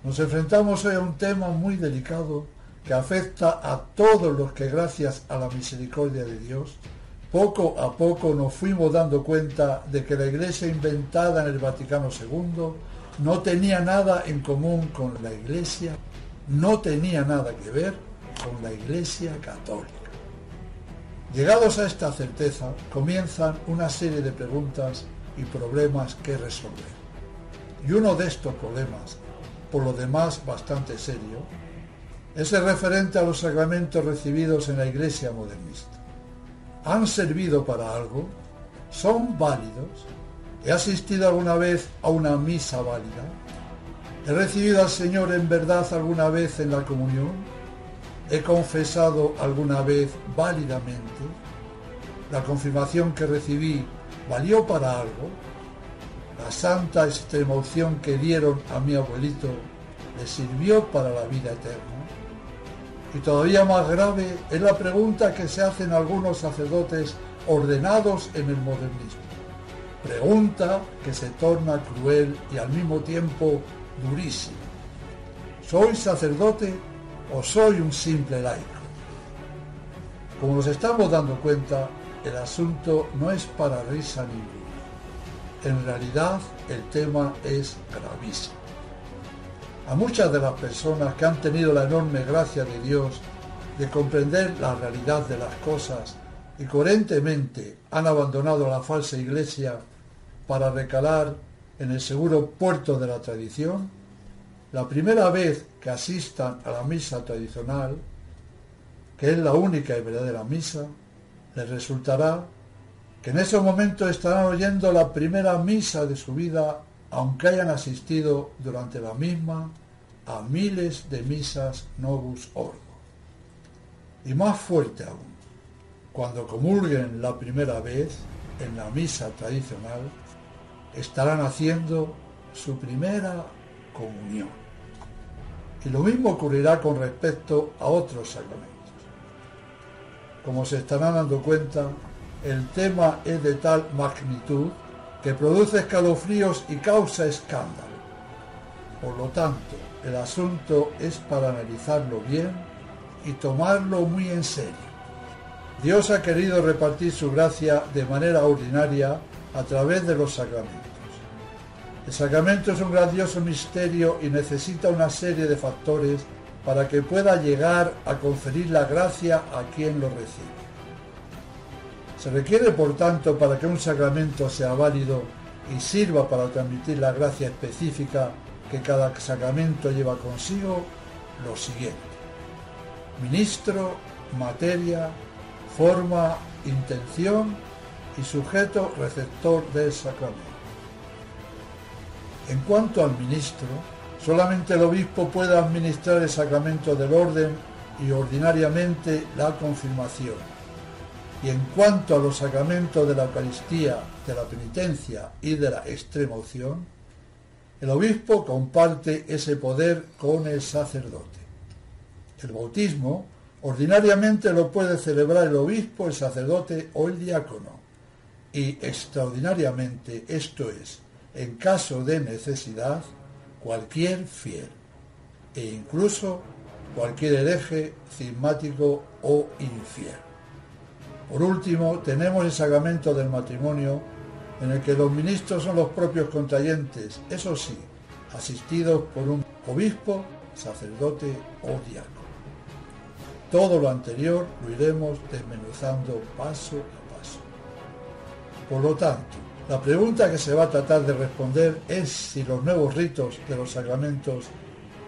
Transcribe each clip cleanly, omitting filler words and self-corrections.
Nos enfrentamos hoy a un tema muy delicado que afecta a todos los que, gracias a la misericordia de Dios, poco a poco nos fuimos dando cuenta de que la Iglesia inventada en el Vaticano II no tenía nada en común con la Iglesia, no tenía nada que ver con la Iglesia católica. Llegados a esta certeza, comienzan una serie de preguntas y problemas que resolver. Y uno de estos problemas, por lo demás bastante serio, es el referente a los sacramentos recibidos en la Iglesia modernista. ¿Han servido para algo? ¿Son válidos? ¿He asistido alguna vez a una misa válida? ¿He recibido al Señor en verdad alguna vez en la comunión? ¿He confesado alguna vez válidamente? ¿La confirmación que recibí valió para algo? ¿La santa extremaunción que dieron a mi abuelito le sirvió para la vida eterna? Y todavía más grave es la pregunta que se hacen algunos sacerdotes ordenados en el modernismo. Pregunta que se torna cruel y al mismo tiempo durísima. ¿Soy sacerdote o soy un simple laico? Como nos estamos dando cuenta, el asunto no es para risa ninguna. En realidad, el tema es gravísimo. A muchas de las personas que han tenido la enorme gracia de Dios de comprender la realidad de las cosas y coherentemente han abandonado la falsa iglesia para recalar en el seguro puerto de la tradición, la primera vez que asistan a la misa tradicional, que es la única y verdadera misa, les resultará que en ese momento estarán oyendo la primera misa de su vida, aunque hayan asistido durante la misma a miles de misas Novus Ordo. Y más fuerte aún, cuando comulguen la primera vez en la misa tradicional, estarán haciendo su primera comunión. Y lo mismo ocurrirá con respecto a otros sacramentos. Como se estarán dando cuenta, el tema es de tal magnitud que produce escalofríos y causa escándalo. Por lo tanto, el asunto es para analizarlo bien y tomarlo muy en serio. Dios ha querido repartir su gracia de manera ordinaria a través de los sacramentos. El sacramento es un grandioso misterio y necesita una serie de factores para que pueda llegar a conferir la gracia a quien lo recibe. Se requiere, por tanto, para que un sacramento sea válido y sirva para transmitir la gracia específica que cada sacramento lleva consigo, lo siguiente: ministro, materia, forma, intención y sujeto receptor del sacramento. En cuanto al ministro, solamente el obispo puede administrar el sacramento del orden y ordinariamente la confirmación. Y en cuanto a los sacramentos de la Eucaristía, de la penitencia y de la extremaunción, el obispo comparte ese poder con el sacerdote. El bautismo ordinariamente lo puede celebrar el obispo, el sacerdote o el diácono, y extraordinariamente, esto es, en caso de necesidad, cualquier fiel, e incluso cualquier hereje, cismático o infiel. Por último, tenemos el sacramento del matrimonio, en el que los ministros son los propios contrayentes, eso sí, asistidos por un obispo, sacerdote o diácono. Todo lo anterior lo iremos desmenuzando paso a paso. Por lo tanto, la pregunta que se va a tratar de responder es si los nuevos ritos de los sacramentos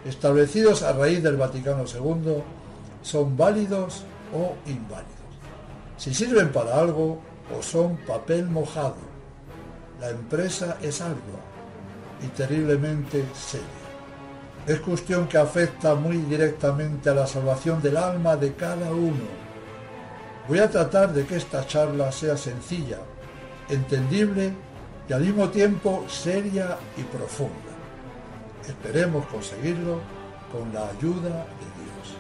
establecidos a raíz del Vaticano II son válidos o inválidos. Si sirven para algo o son papel mojado. La empresa es ardua y terriblemente seria. Es cuestión que afecta muy directamente a la salvación del alma de cada uno. Voy a tratar de que esta charla sea sencilla, entendible y al mismo tiempo seria y profunda. Esperemos conseguirlo con la ayuda de Dios.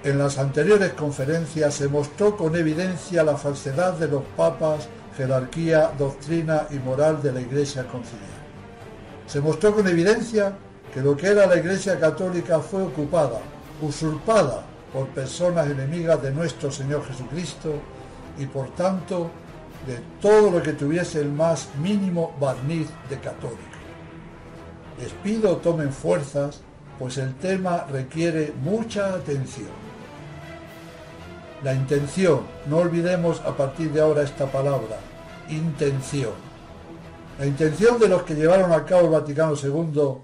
En las anteriores conferencias se mostró con evidencia la falsedad de los papas, jerarquía, doctrina y moral de la Iglesia conciliar. Se mostró con evidencia que lo que era la Iglesia Católica fue ocupada, usurpada por personas enemigas de nuestro Señor Jesucristo y por tanto de todo lo que tuviese el más mínimo barniz de católico. Les pido tomen fuerzas, pues el tema requiere mucha atención. La intención, no olvidemos a partir de ahora esta palabra, intención. La intención de los que llevaron a cabo el Vaticano II,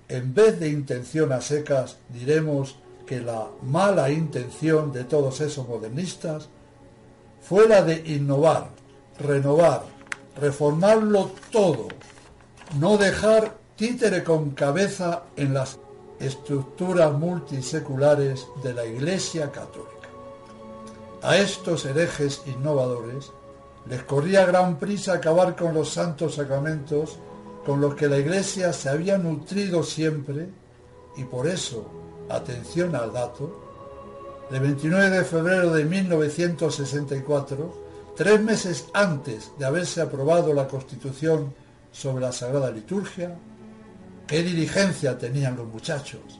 en vez de intención a secas, diremos que la mala intención de todos esos modernistas fue la de innovar, renovar, reformarlo todo, no dejar títere con cabeza en las estructuras multiseculares de la Iglesia Católica. A estos herejes innovadores les corría gran prisa acabar con los santos sacramentos con los que la Iglesia se había nutrido siempre, y por eso, atención al dato, el 29 de febrero de 1964, 3 meses antes de haberse aprobado la Constitución sobre la Sagrada Liturgia, ¿qué diligencia tenían los muchachos?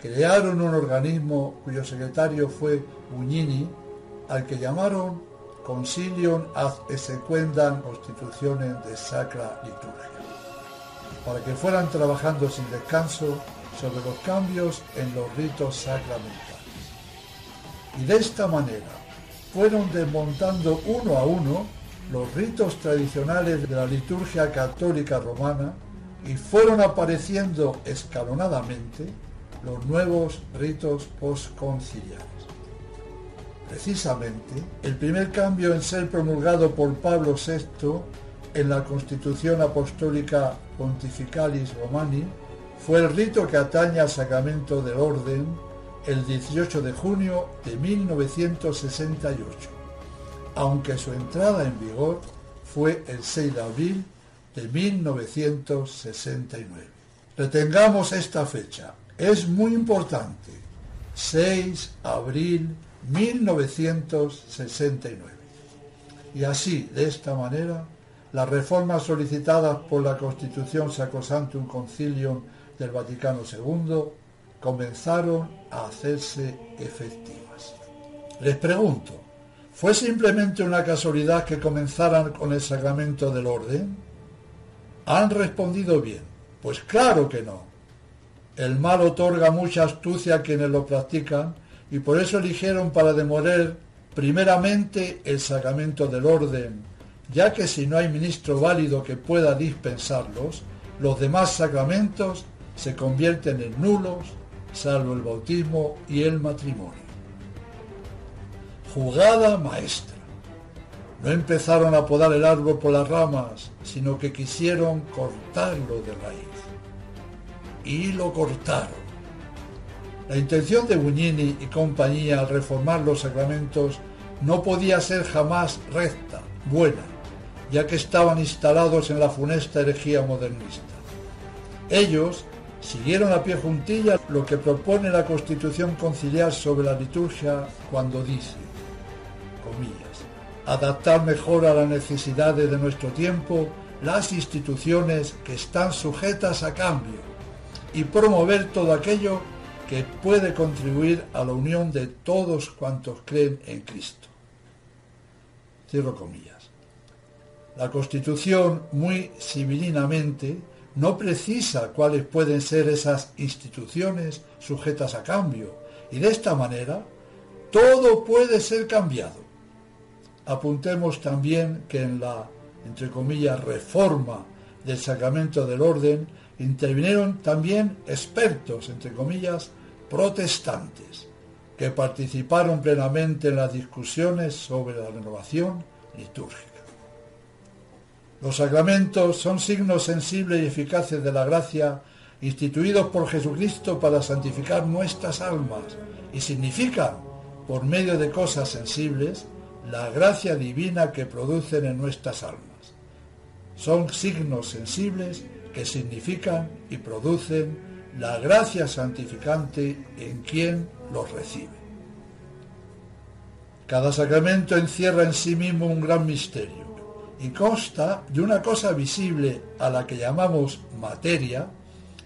Crearon un organismo cuyo secretario fue Bugnini, al que llamaron Consilium ad Exequendam Constitutionem de Sacra Liturgia, para que fueran trabajando sin descanso sobre los cambios en los ritos sacramentales. Y de esta manera fueron desmontando uno a uno los ritos tradicionales de la liturgia católica romana y fueron apareciendo escalonadamente los nuevos ritos postconciliares. Precisamente, el primer cambio en ser promulgado por Pablo VI en la Constitución Apostólica Pontificalis Romani fue el rito que atañe al sacramento del orden el 18 de junio de 1968, aunque su entrada en vigor fue el 6 de abril de 1969. Retengamos esta fecha, es muy importante, 6 de abril 1969. Y así, de esta manera, las reformas solicitadas por la Constitución Sacrosanctum Concilium del Vaticano II comenzaron a hacerse efectivas. Les pregunto, ¿fue simplemente una casualidad que comenzaran con el sacramento del orden? Han respondido bien, pues claro que no. El mal otorga mucha astucia a quienes lo practican y por eso eligieron para demoler primeramente el sacramento del orden, ya que si no hay ministro válido que pueda dispensarlos, los demás sacramentos se convierten en nulos, salvo el bautismo y el matrimonio. Jugada maestra. No empezaron a podar el árbol por las ramas, sino que quisieron cortarlo de raíz. Y lo cortaron. La intención de Bugnini y compañía al reformar los sacramentos no podía ser jamás recta, buena, ya que estaban instalados en la funesta herejía modernista. Ellos siguieron a pie juntilla lo que propone la Constitución Conciliar sobre la liturgia cuando dice, comillas, adaptar mejor a las necesidades de nuestro tiempo las instituciones que están sujetas a cambio y promover todo aquello que puede contribuir a la unión de todos cuantos creen en Cristo. Cierro comillas. La Constitución, muy civilinamente, no precisa cuáles pueden ser esas instituciones sujetas a cambio, y de esta manera todo puede ser cambiado. Apuntemos también que en la, entre comillas, reforma del sacramento del orden intervinieron también expertos, entre comillas, protestantes, que participaron plenamente en las discusiones sobre la renovación litúrgica. Los sacramentos son signos sensibles y eficaces de la gracia instituidos por Jesucristo para santificar nuestras almas y significan, por medio de cosas sensibles, la gracia divina que producen en nuestras almas. Son signos sensibles que significan y producen la gracia santificante en quien los recibe. Cada sacramento encierra en sí mismo un gran misterio, y consta de una cosa visible a la que llamamos materia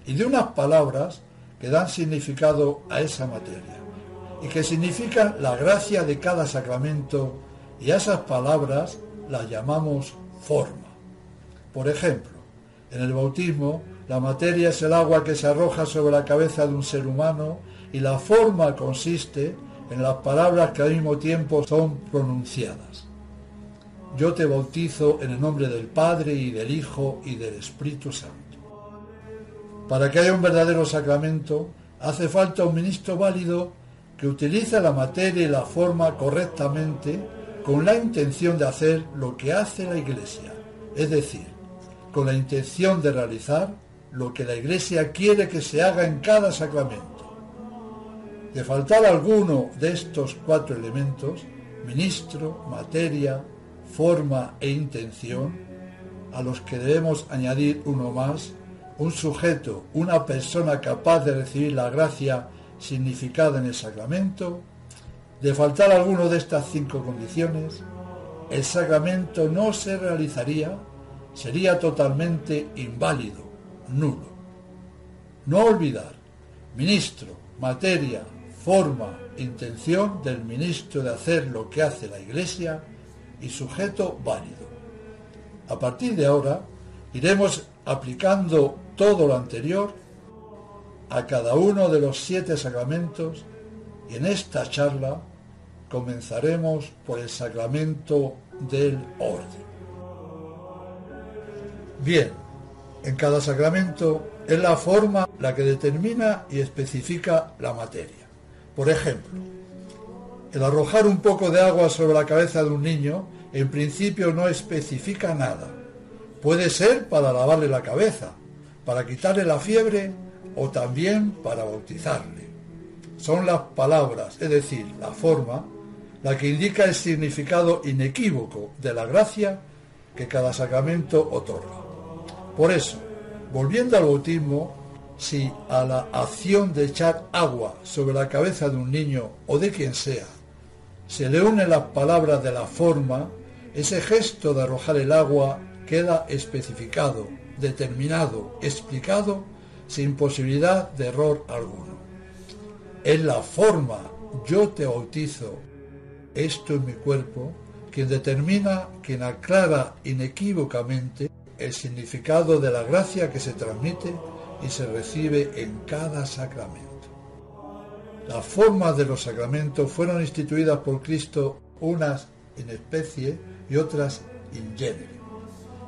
y de unas palabras que dan significado a esa materia y que significan la gracia de cada sacramento, y a esas palabras las llamamos forma. Por ejemplo, en el bautismo la materia es el agua que se arroja sobre la cabeza de un ser humano y la forma consiste en las palabras que al mismo tiempo son pronunciadas. Yo te bautizo en el nombre del Padre y del Hijo y del Espíritu Santo. Para que haya un verdadero sacramento, hace falta un ministro válido que utilice la materia y la forma correctamente con la intención de hacer lo que hace la Iglesia, es decir, con la intención de realizar lo que la Iglesia quiere que se haga en cada sacramento. De faltar alguno de estos 4 elementos, ministro, materia, forma e intención, a los que debemos añadir uno más, un sujeto, una persona capaz de recibir la gracia significada en el sacramento, de faltar alguno de estas 5 condiciones, el sacramento no se realizaría, sería totalmente inválido, nulo. No olvidar, ministro, materia, forma, intención del ministro de hacer lo que hace la Iglesia y sujeto válido. A partir de ahora, iremos aplicando todo lo anterior a cada uno de los 7 sacramentos, y en esta charla comenzaremos por el sacramento del orden. Bien, en cada sacramento es la forma la que determina y especifica la materia. Por ejemplo, el arrojar un poco de agua sobre la cabeza de un niño en principio no especifica nada. Puede ser para lavarle la cabeza, para quitarle la fiebre o también para bautizarle. Son las palabras, es decir, la forma, la que indica el significado inequívoco de la gracia que cada sacramento otorga. Por eso, volviendo al bautismo, si a la acción de echar agua sobre la cabeza de un niño o de quien sea se le unen las palabras de la forma, ese gesto de arrojar el agua queda especificado, determinado, explicado, sin posibilidad de error alguno. Es la forma, yo te bautizo, esto es mi cuerpo, quien determina, quien aclara inequívocamente el significado de la gracia que se transmite y se recibe en cada sacramento. Las formas de los sacramentos fueron instituidas por Cristo, unas in especie y otras in genere.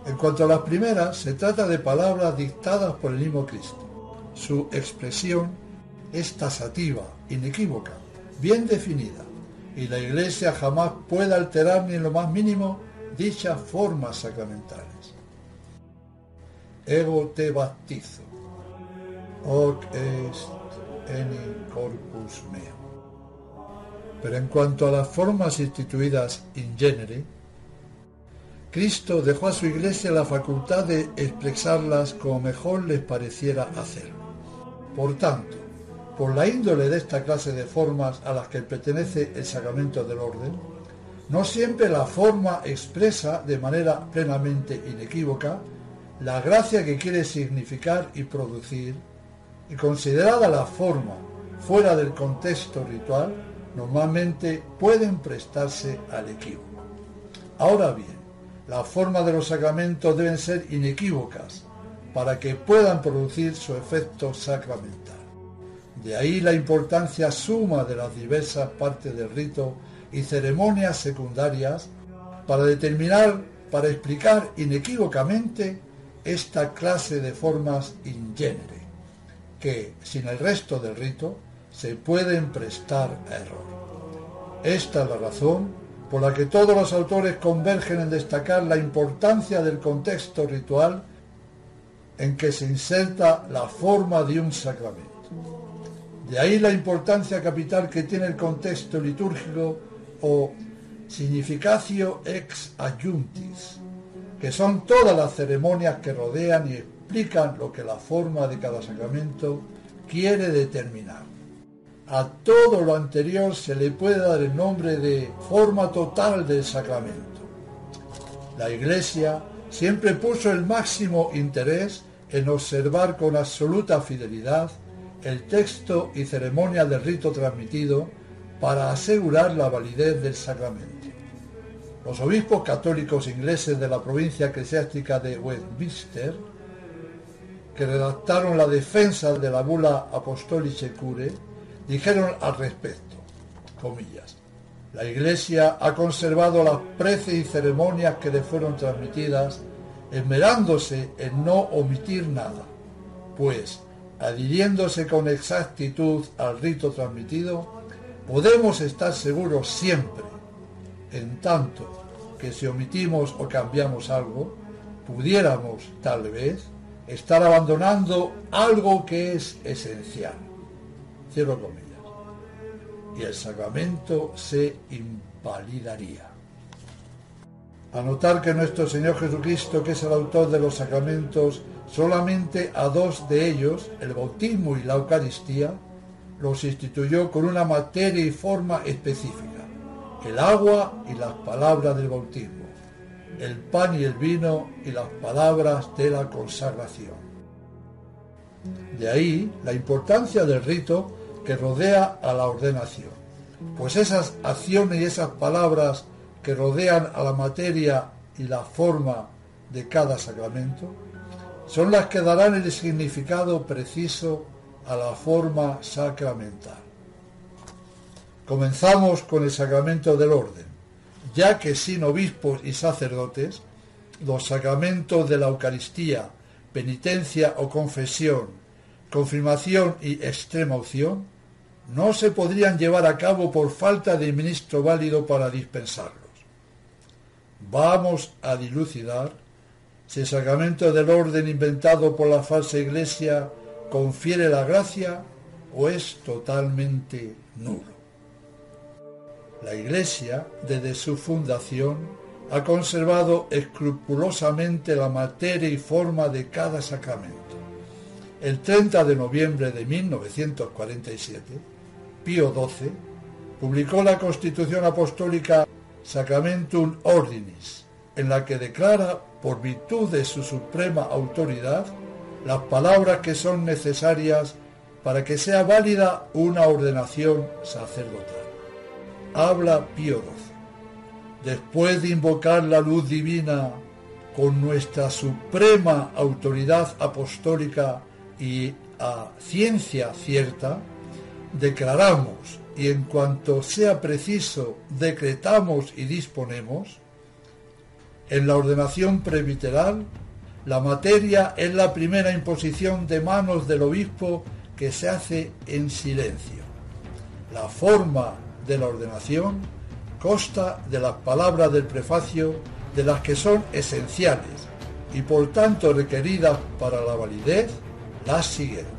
En cuanto a las primeras, se trata de palabras dictadas por el mismo Cristo. Su expresión es tasativa, inequívoca, bien definida, y la Iglesia jamás puede alterar ni en lo más mínimo dichas formas sacramentales. Ego te baptizo, hoc est eni corpus meo. Pero en cuanto a las formas instituidas in genere, Cristo dejó a su Iglesia la facultad de expresarlas como mejor les pareciera hacerlo. Por tanto, por la índole de esta clase de formas a las que pertenece el sacramento del orden, no siempre la forma expresa de manera plenamente inequívoca la gracia que quiere significar y producir, y considerada la forma fuera del contexto ritual, normalmente pueden prestarse al equívoco. Ahora bien, las formas de los sacramentos deben ser inequívocas para que puedan producir su efecto sacramental. De ahí la importancia suma de las diversas partes del rito y ceremonias secundarias para determinar, para explicar inequívocamente esta clase de formas in genere, que, sin el resto del rito, se pueden prestar a error. Esta es la razón por la que todos los autores convergen en destacar la importancia del contexto ritual en que se inserta la forma de un sacramento. De ahí la importancia capital que tiene el contexto litúrgico o significatio ex adjunctis, que son todas las ceremonias que rodean y explican lo que la forma de cada sacramento quiere determinar. A todo lo anterior se le puede dar el nombre de forma total del sacramento. La Iglesia siempre puso el máximo interés en observar con absoluta fidelidad el texto y ceremonia del rito transmitido para asegurar la validez del sacramento. Los obispos católicos ingleses de la provincia eclesiástica de Westminster, que redactaron la defensa de la bula Apostolicae Curae, dijeron al respecto, comillas, la Iglesia ha conservado las preces y ceremonias que le fueron transmitidas, esmerándose en no omitir nada, pues, adhiriéndose con exactitud al rito transmitido, podemos estar seguros siempre, en tanto que si omitimos o cambiamos algo, pudiéramos, tal vez, estar abandonando algo que es esencial. Cierro comillas. Y el sacramento se invalidaría. Anotar que nuestro Señor Jesucristo, que es el autor de los sacramentos, solamente a dos de ellos, el bautismo y la Eucaristía, los instituyó con una materia y forma específica, el agua y las palabras del bautismo, el pan y el vino y las palabras de la consagración. De ahí la importancia del rito que rodea a la ordenación, pues esas acciones y esas palabras que rodean a la materia y la forma de cada sacramento son las que darán el significado preciso a la forma sacramental. Comenzamos con el sacramento del orden, ya que sin obispos y sacerdotes, los sacramentos de la Eucaristía, penitencia o confesión, confirmación y extrema unción, no se podrían llevar a cabo por falta de ministro válido para dispensarlos. Vamos a dilucidar si el sacramento del orden inventado por la falsa Iglesia confiere la gracia o es totalmente nulo. La Iglesia, desde su fundación, ha conservado escrupulosamente la materia y forma de cada sacramento. El 30 de noviembre de 1947, Pío XII publicó la Constitución Apostólica Sacramentum Ordinis, en la que declara, por virtud de su suprema autoridad, las palabras que son necesarias para que sea válida una ordenación sacerdotal. Habla Pío XII. Después de invocar la luz divina con nuestra suprema autoridad apostólica y a ciencia cierta, declaramos y en cuanto sea preciso decretamos y disponemos, en la ordenación presbiteral, la materia es la primera imposición de manos del obispo que se hace en silencio. La forma de la ordenación consta de las palabras del prefacio, de las que son esenciales y por tanto requeridas para la validez, las siguientes.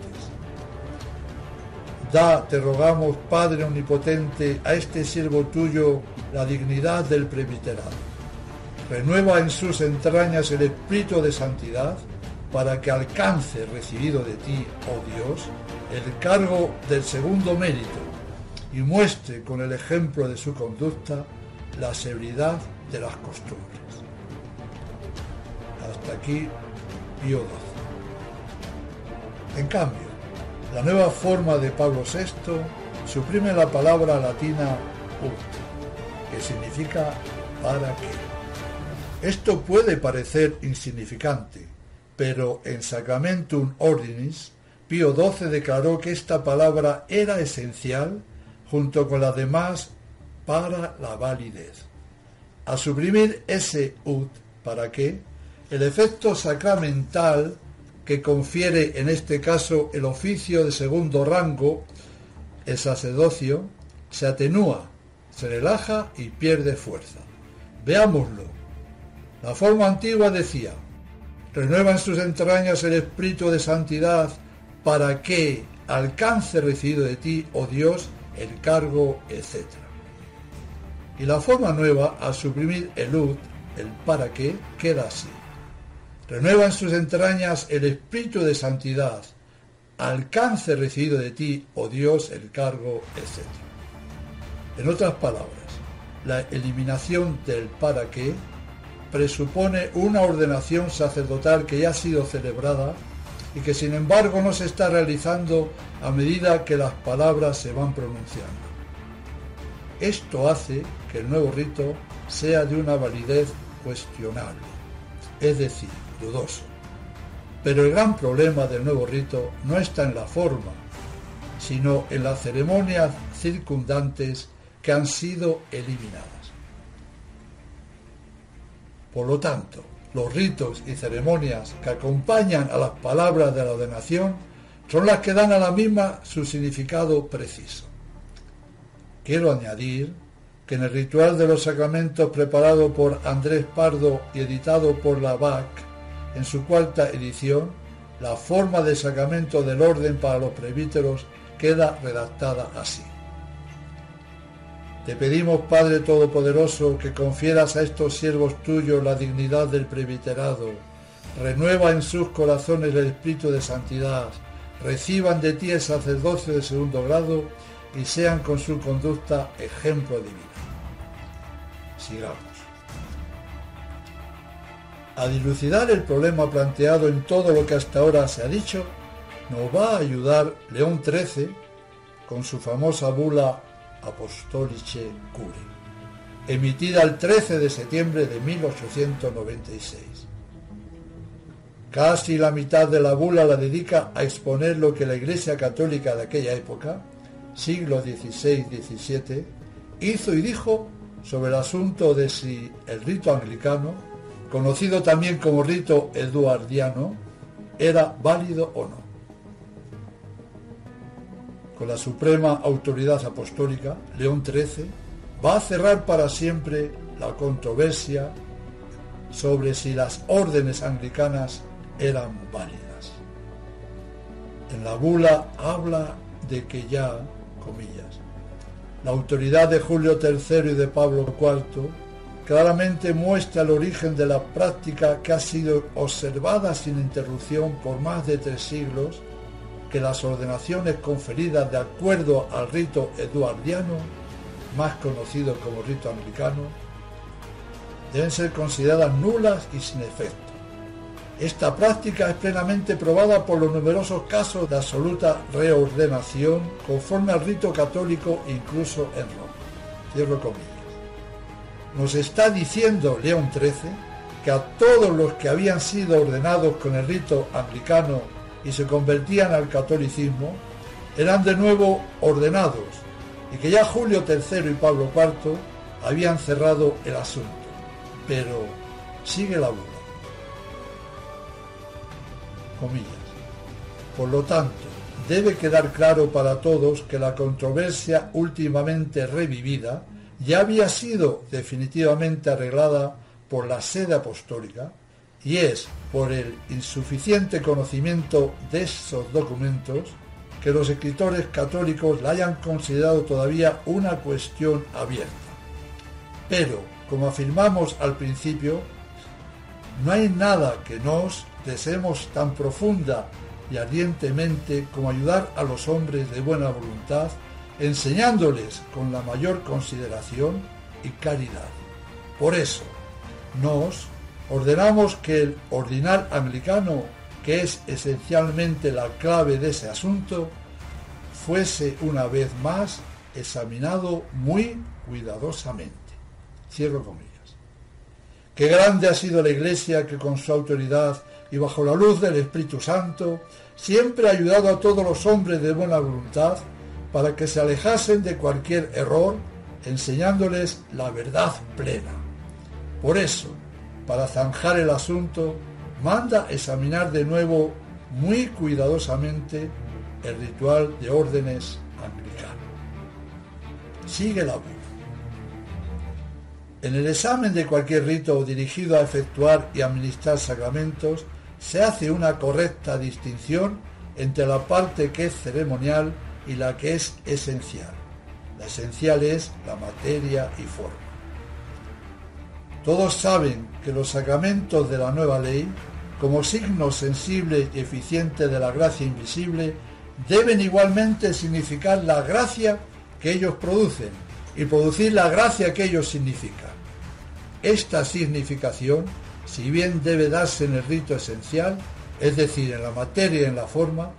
Da, te rogamos, Padre omnipotente, a este siervo tuyo la dignidad del presbiterado. Renueva en sus entrañas el espíritu de santidad para que alcance, recibido de ti, oh Dios, el cargo del segundo mérito y muestre con el ejemplo de su conducta la severidad de las costumbres. Hasta aquí Pío XII. En cambio, la nueva forma de Pablo VI suprime la palabra latina ut, que significa para qué. Esto puede parecer insignificante, pero en Sacramentum Ordinis, Pío XII declaró que esta palabra era esencial junto con las demás para la validez. Al suprimir ese ut, ¿para qué?, el efecto sacramental que confiere en este caso el oficio de segundo rango, el sacerdocio, se atenúa, se relaja y pierde fuerza. Veámoslo. La forma antigua decía: renueva en sus entrañas el espíritu de santidad para que alcance recibido de ti, oh Dios, el cargo, etc. Y la forma nueva, al suprimir el ut, el para qué, queda así: renueva en sus entrañas el espíritu de santidad, alcance recibido de ti, oh Dios, el cargo, etc. En otras palabras, la eliminación del para qué presupone una ordenación sacerdotal que ya ha sido celebrada y que sin embargo no se está realizando a medida que las palabras se van pronunciando. Esto hace que el nuevo rito sea de una validez cuestionable, es decir, dudoso. Pero el gran problema del nuevo rito no está en la forma, sino en las ceremonias circundantes que han sido eliminadas. Por lo tanto, los ritos y ceremonias que acompañan a las palabras de la ordenación son las que dan a la misma su significado preciso. Quiero añadir que en el ritual de los sacramentos preparado por Andrés Pardo y editado por la BAC, en su 4ª edición, la forma de sacramento del orden para los presbíteros queda redactada así. Te pedimos, Padre Todopoderoso, que confieras a estos siervos tuyos la dignidad del presbiterado, renueva en sus corazones el espíritu de santidad, reciban de ti el sacerdocio de 2º grado y sean con su conducta ejemplo divino. Sigamos. A dilucidar el problema planteado en todo lo que hasta ahora se ha dicho, nos va a ayudar León XIII con su famosa bula Apostolice Cure, emitida el 13 de septiembre de 1896. Casi la mitad de la bula la dedica a exponer lo que la Iglesia Católica de aquella época, siglo XVI-XVII, hizo y dijo sobre el asunto de si el rito anglicano, conocido también como rito eduardiano, era válido o no. Con la suprema autoridad apostólica, León XIII va a cerrar para siempre la controversia sobre si las órdenes anglicanas eran válidas. En la bula habla de que ya, comillas, la autoridad de Julio III y de Pablo IV claramente muestra el origen de la práctica que ha sido observada sin interrupción por más de 3 siglos, que las ordenaciones conferidas de acuerdo al rito eduardiano, más conocido como rito anglicano, deben ser consideradas nulas y sin efecto. Esta práctica es plenamente probada por los numerosos casos de absoluta reordenación conforme al rito católico incluso en Roma. Cierro comillas. Nos está diciendo León XIII que a todos los que habían sido ordenados con el rito anglicano y se convertían al catolicismo, eran de nuevo ordenados, y que ya Julio III y Pablo IV habían cerrado el asunto. Pero sigue la bula. Comillas. Por lo tanto, debe quedar claro para todos que la controversia últimamente revivida ya había sido definitivamente arreglada por la sede apostólica, y es por el insuficiente conocimiento de esos documentos que los escritores católicos la hayan considerado todavía una cuestión abierta. Pero, como afirmamos al principio, no hay nada que nos deseemos tan profunda y ardientemente como ayudar a los hombres de buena voluntad, enseñándoles con la mayor consideración y caridad. Por eso, nos ordenamos que el ordinal anglicano, que es esencialmente la clave de ese asunto, fuese una vez más examinado muy cuidadosamente. Cierro comillas. Qué grande ha sido la Iglesia que con su autoridad y bajo la luz del Espíritu Santo siempre ha ayudado a todos los hombres de buena voluntad para que se alejasen de cualquier error, enseñándoles la verdad plena. Por eso, para zanjar el asunto, manda examinar de nuevo muy cuidadosamente el ritual de órdenes anglicano. Sigue la bula. En el examen de cualquier rito dirigido a efectuar y administrar sacramentos, se hace una correcta distinción entre la parte que es ceremonial y la que es esencial. La esencial es la materia y forma. Todos saben que los sacramentos de la nueva ley, como signos sensibles y eficientes de la gracia invisible, deben igualmente significar la gracia que ellos producen y producir la gracia que ellos significan. Esta significación, si bien debe darse en el rito esencial, es decir, en la materia y en la forma,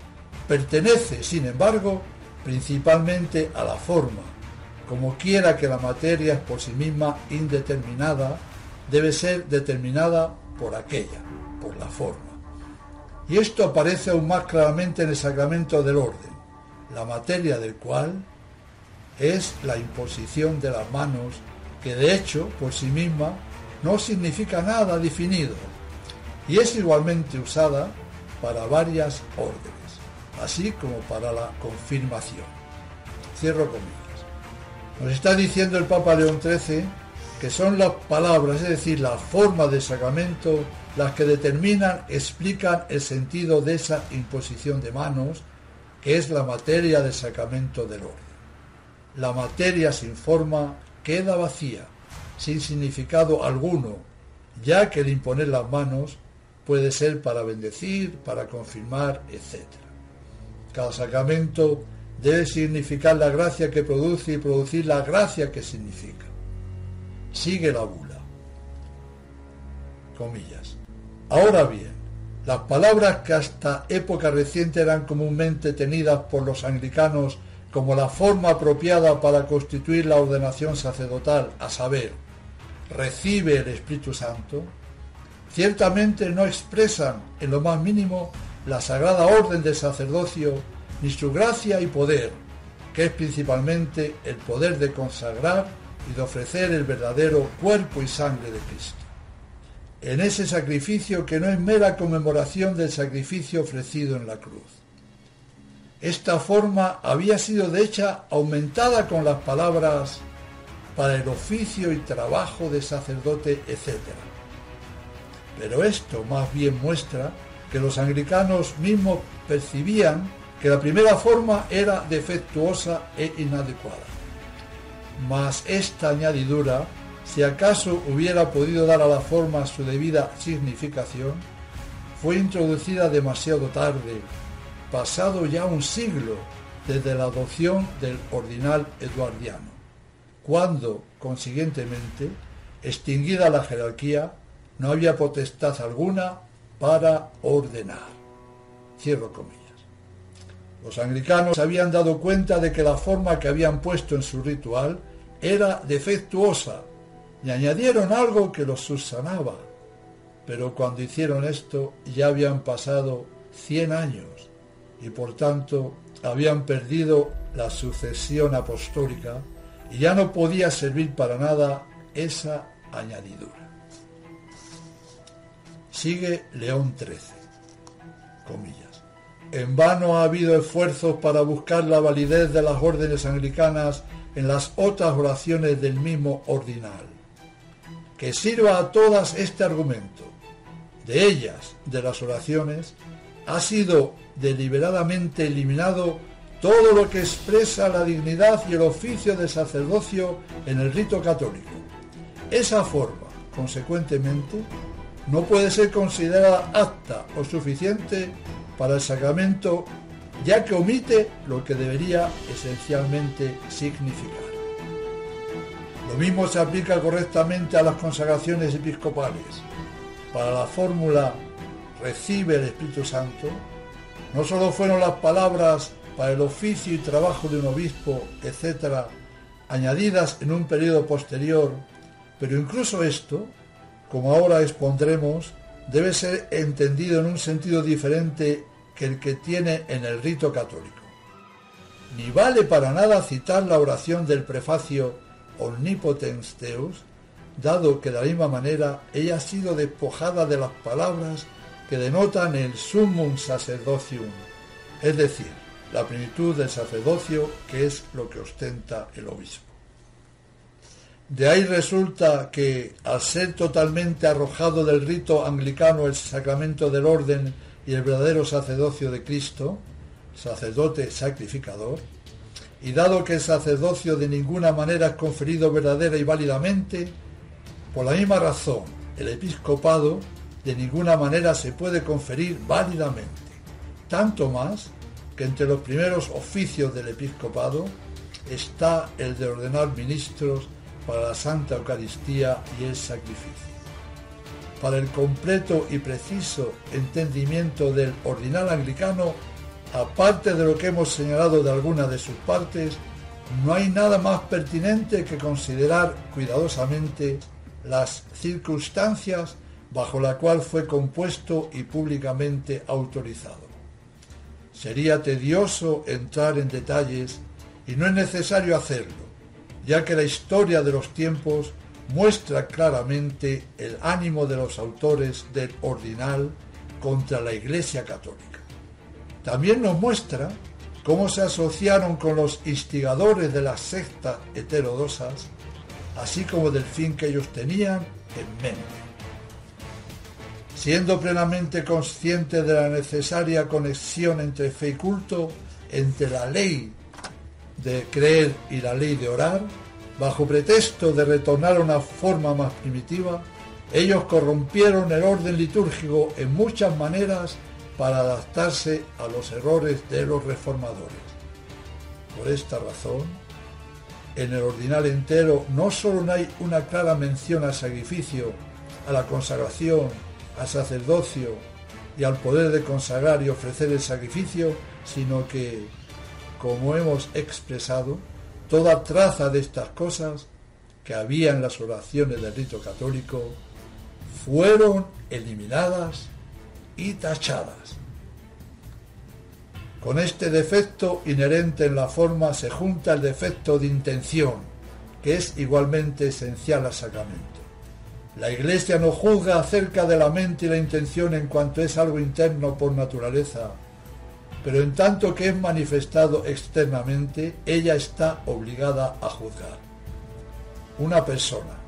pertenece, sin embargo, principalmente a la forma. Como quiera que la materia es por sí misma indeterminada, debe ser determinada por aquella, por la forma. Y esto aparece aún más claramente en el sacramento del orden, la materia del cual es la imposición de las manos, que de hecho, por sí misma, no significa nada definido, y es igualmente usada para varias órdenes, así como para la confirmación. Cierro comillas. Nos está diciendo el Papa León XIII que son las palabras, es decir, las formas del sacramento, las que determinan, explican el sentido de esa imposición de manos, que es la materia del sacramento del orden. La materia sin forma queda vacía, sin significado alguno, ya que el imponer las manos puede ser para bendecir, para confirmar, etc. Cada sacramento debe significar la gracia que produce y producir la gracia que significa. Sigue la bula. Comillas. Ahora bien, las palabras que hasta época reciente eran comúnmente tenidas por los anglicanos como la forma apropiada para constituir la ordenación sacerdotal, a saber, recibe el Espíritu Santo, ciertamente no expresan en lo más mínimo la sagrada orden del sacerdocio ni su gracia y poder, que es principalmente el poder de consagrar y de ofrecer el verdadero cuerpo y sangre de Cristo. En ese sacrificio que no es mera conmemoración del sacrificio ofrecido en la cruz. Esta forma había sido de hecho aumentada con las palabras para el oficio y trabajo de sacerdote, etc. Pero esto más bien muestra que los anglicanos mismos percibían que la primera forma era defectuosa e inadecuada. Mas esta añadidura, si acaso hubiera podido dar a la forma su debida significación, fue introducida demasiado tarde, pasado ya un siglo desde la adopción del ordinal eduardiano, cuando, consiguientemente, extinguida la jerarquía, no había potestad alguna para ordenar. Cierro comillas. Los anglicanos se habían dado cuenta de que la forma que habían puesto en su ritual era defectuosa y añadieron algo que los subsanaba. Pero cuando hicieron esto ya habían pasado 100 años y por tanto habían perdido la sucesión apostólica y ya no podía servir para nada esa añadidura. Sigue León XIII, comillas. En vano ha habido esfuerzos para buscar la validez de las órdenes anglicanas en las otras oraciones del mismo ordinal. Que sirva a todas este argumento. De ellas, de las oraciones, ha sido deliberadamente eliminado todo lo que expresa la dignidad y el oficio del sacerdocio en el rito católico. Esa forma, consecuentemente, no puede ser considerada apta o suficiente para el sacramento, ya que omite lo que debería esencialmente significar. Lo mismo se aplica correctamente a las consagraciones episcopales. Para la fórmula recibe el Espíritu Santo, no solo fueron las palabras para el oficio y trabajo de un obispo, etc., añadidas en un periodo posterior, pero incluso esto, como ahora expondremos, debe ser entendido en un sentido diferente que el que tiene en el rito católico. Ni vale para nada citar la oración del prefacio Omnipotens Deus, dado que de la misma manera ella ha sido despojada de las palabras que denotan el summum sacerdocium, es decir, la plenitud del sacerdocio, que es lo que ostenta el obispo. De ahí resulta que, al ser totalmente arrojado del rito anglicano el sacramento del orden y el verdadero sacerdocio de Cristo, sacerdote sacrificador, y dado que el sacerdocio de ninguna manera es conferido verdadera y válidamente, por la misma razón, el episcopado de ninguna manera se puede conferir válidamente, tanto más que entre los primeros oficios del episcopado está el de ordenar ministros para la Santa Eucaristía y el sacrificio. Para el completo y preciso entendimiento del ordinal anglicano, aparte de lo que hemos señalado de algunas de sus partes, no hay nada más pertinente que considerar cuidadosamente las circunstancias bajo la cual fue compuesto y públicamente autorizado. Sería tedioso entrar en detalles y no es necesario hacerlo, ya que la historia de los tiempos muestra claramente el ánimo de los autores del ordinal contra la Iglesia Católica. También nos muestra cómo se asociaron con los instigadores de las sectas heterodoxas, así como del fin que ellos tenían en mente. Siendo plenamente conscientes de la necesaria conexión entre fe y culto, entre la ley de creer y la ley de orar, bajo pretexto de retornar a una forma más primitiva, ellos corrompieron el orden litúrgico en muchas maneras para adaptarse a los errores de los reformadores. Por esta razón, en el ordinal entero no solo no hay una clara mención al sacrificio, a la consagración, al sacerdocio y al poder de consagrar y ofrecer el sacrificio, sino que, como hemos expresado, toda traza de estas cosas que había en las oraciones del rito católico fueron eliminadas y tachadas. Con este defecto inherente en la forma se junta el defecto de intención, que es igualmente esencial al sacramento. La Iglesia no juzga acerca de la mente y la intención en cuanto es algo interno por naturaleza, pero en tanto que es manifestado externamente, ella está obligada a juzgar. Una persona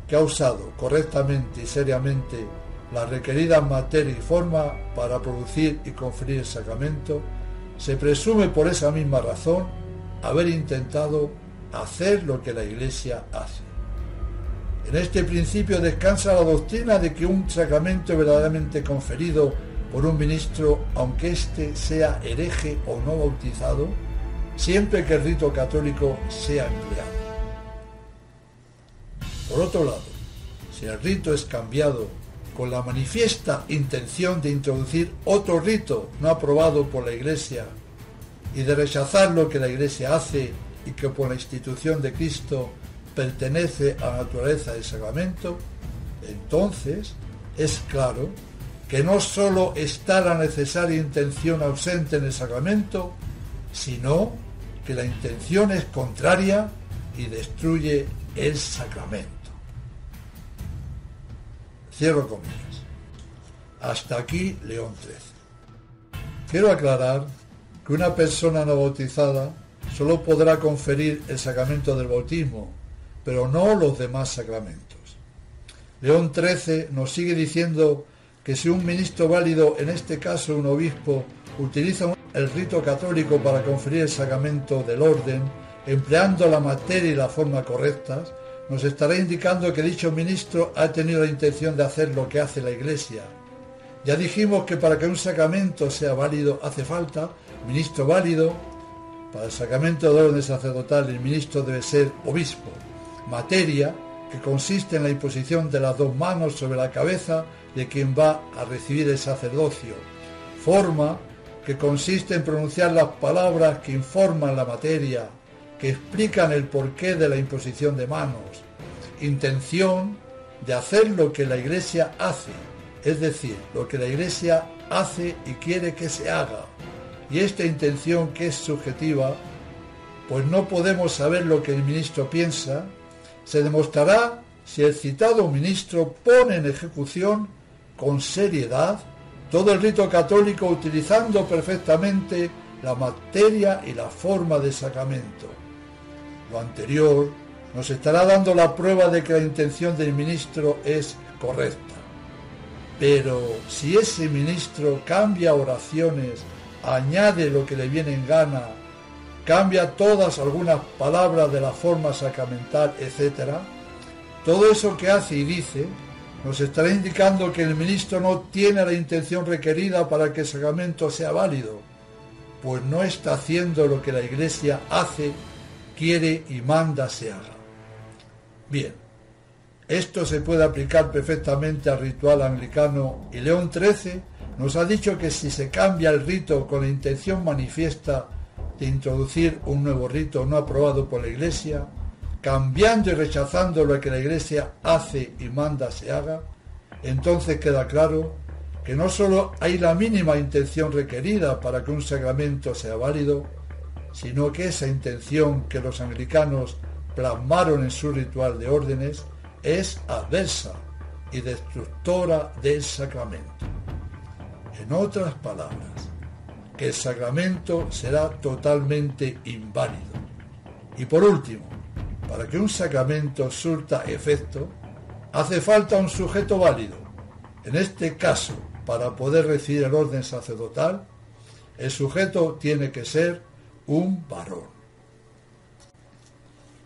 que ha usado correctamente y seriamente la requerida materia y forma para producir y conferir el sacramento, se presume por esa misma razón haber intentado hacer lo que la Iglesia hace. En este principio descansa la doctrina de que un sacramento es verdaderamente conferido por un ministro, aunque éste sea hereje o no bautizado, siempre que el rito católico sea empleado. Por otro lado, si el rito es cambiado con la manifiesta intención de introducir otro rito no aprobado por la Iglesia y de rechazar lo que la Iglesia hace y que por la institución de Cristo pertenece a la naturaleza del sacramento, entonces es claro que no sólo está la necesaria intención ausente en el sacramento, sino que la intención es contraria y destruye el sacramento. Cierro comillas. Hasta aquí León XIII. Quiero aclarar que una persona no bautizada solo podrá conferir el sacramento del bautismo, pero no los demás sacramentos. León XIII nos sigue diciendo que si un ministro válido, en este caso un obispo, utiliza el rito católico para conferir el sacramento del orden, empleando la materia y la forma correctas, nos estará indicando que dicho ministro ha tenido la intención de hacer lo que hace la Iglesia. Ya dijimos que para que un sacramento sea válido hace falta ministro válido. Para el sacramento del orden sacerdotal el ministro debe ser obispo. Materia, que consiste en la imposición de las dos manos sobre la cabeza de quien va a recibir el sacerdocio. Forma, que consiste en pronunciar las palabras que informan la materia, que explican el porqué de la imposición de manos. Intención, de hacer lo que la Iglesia hace, es decir, lo que la Iglesia hace y quiere que se haga. Y esta intención, que es subjetiva, pues no podemos saber lo que el ministro piensa, se demostrará si el citado ministro pone en ejecución con seriedad todo el rito católico utilizando perfectamente la materia y la forma del sacramento. Lo anterior nos estará dando la prueba de que la intención del ministro es correcta. Pero si ese ministro cambia oraciones, añade lo que le viene en gana, cambia todas algunas palabras de la forma sacramental, etc., todo eso que hace y dice nos estará indicando que el ministro no tiene la intención requerida para que el sacramento sea válido, pues no está haciendo lo que la Iglesia hace, quiere y manda se haga. Bien, esto se puede aplicar perfectamente al ritual anglicano y León XIII nos ha dicho que si se cambia el rito con la intención manifiesta de introducir un nuevo rito no aprobado por la Iglesia, cambiando y rechazando lo que la Iglesia hace y manda se haga, entonces queda claro que no solo hay la mínima intención requerida para que un sacramento sea válido, sino que esa intención que los anglicanos plasmaron en su ritual de órdenes es adversa y destructora del sacramento. En otras palabras, que el sacramento será totalmente inválido. Y por último, para que un sacramento surta efecto, hace falta un sujeto válido. En este caso, para poder recibir el orden sacerdotal, el sujeto tiene que ser un varón.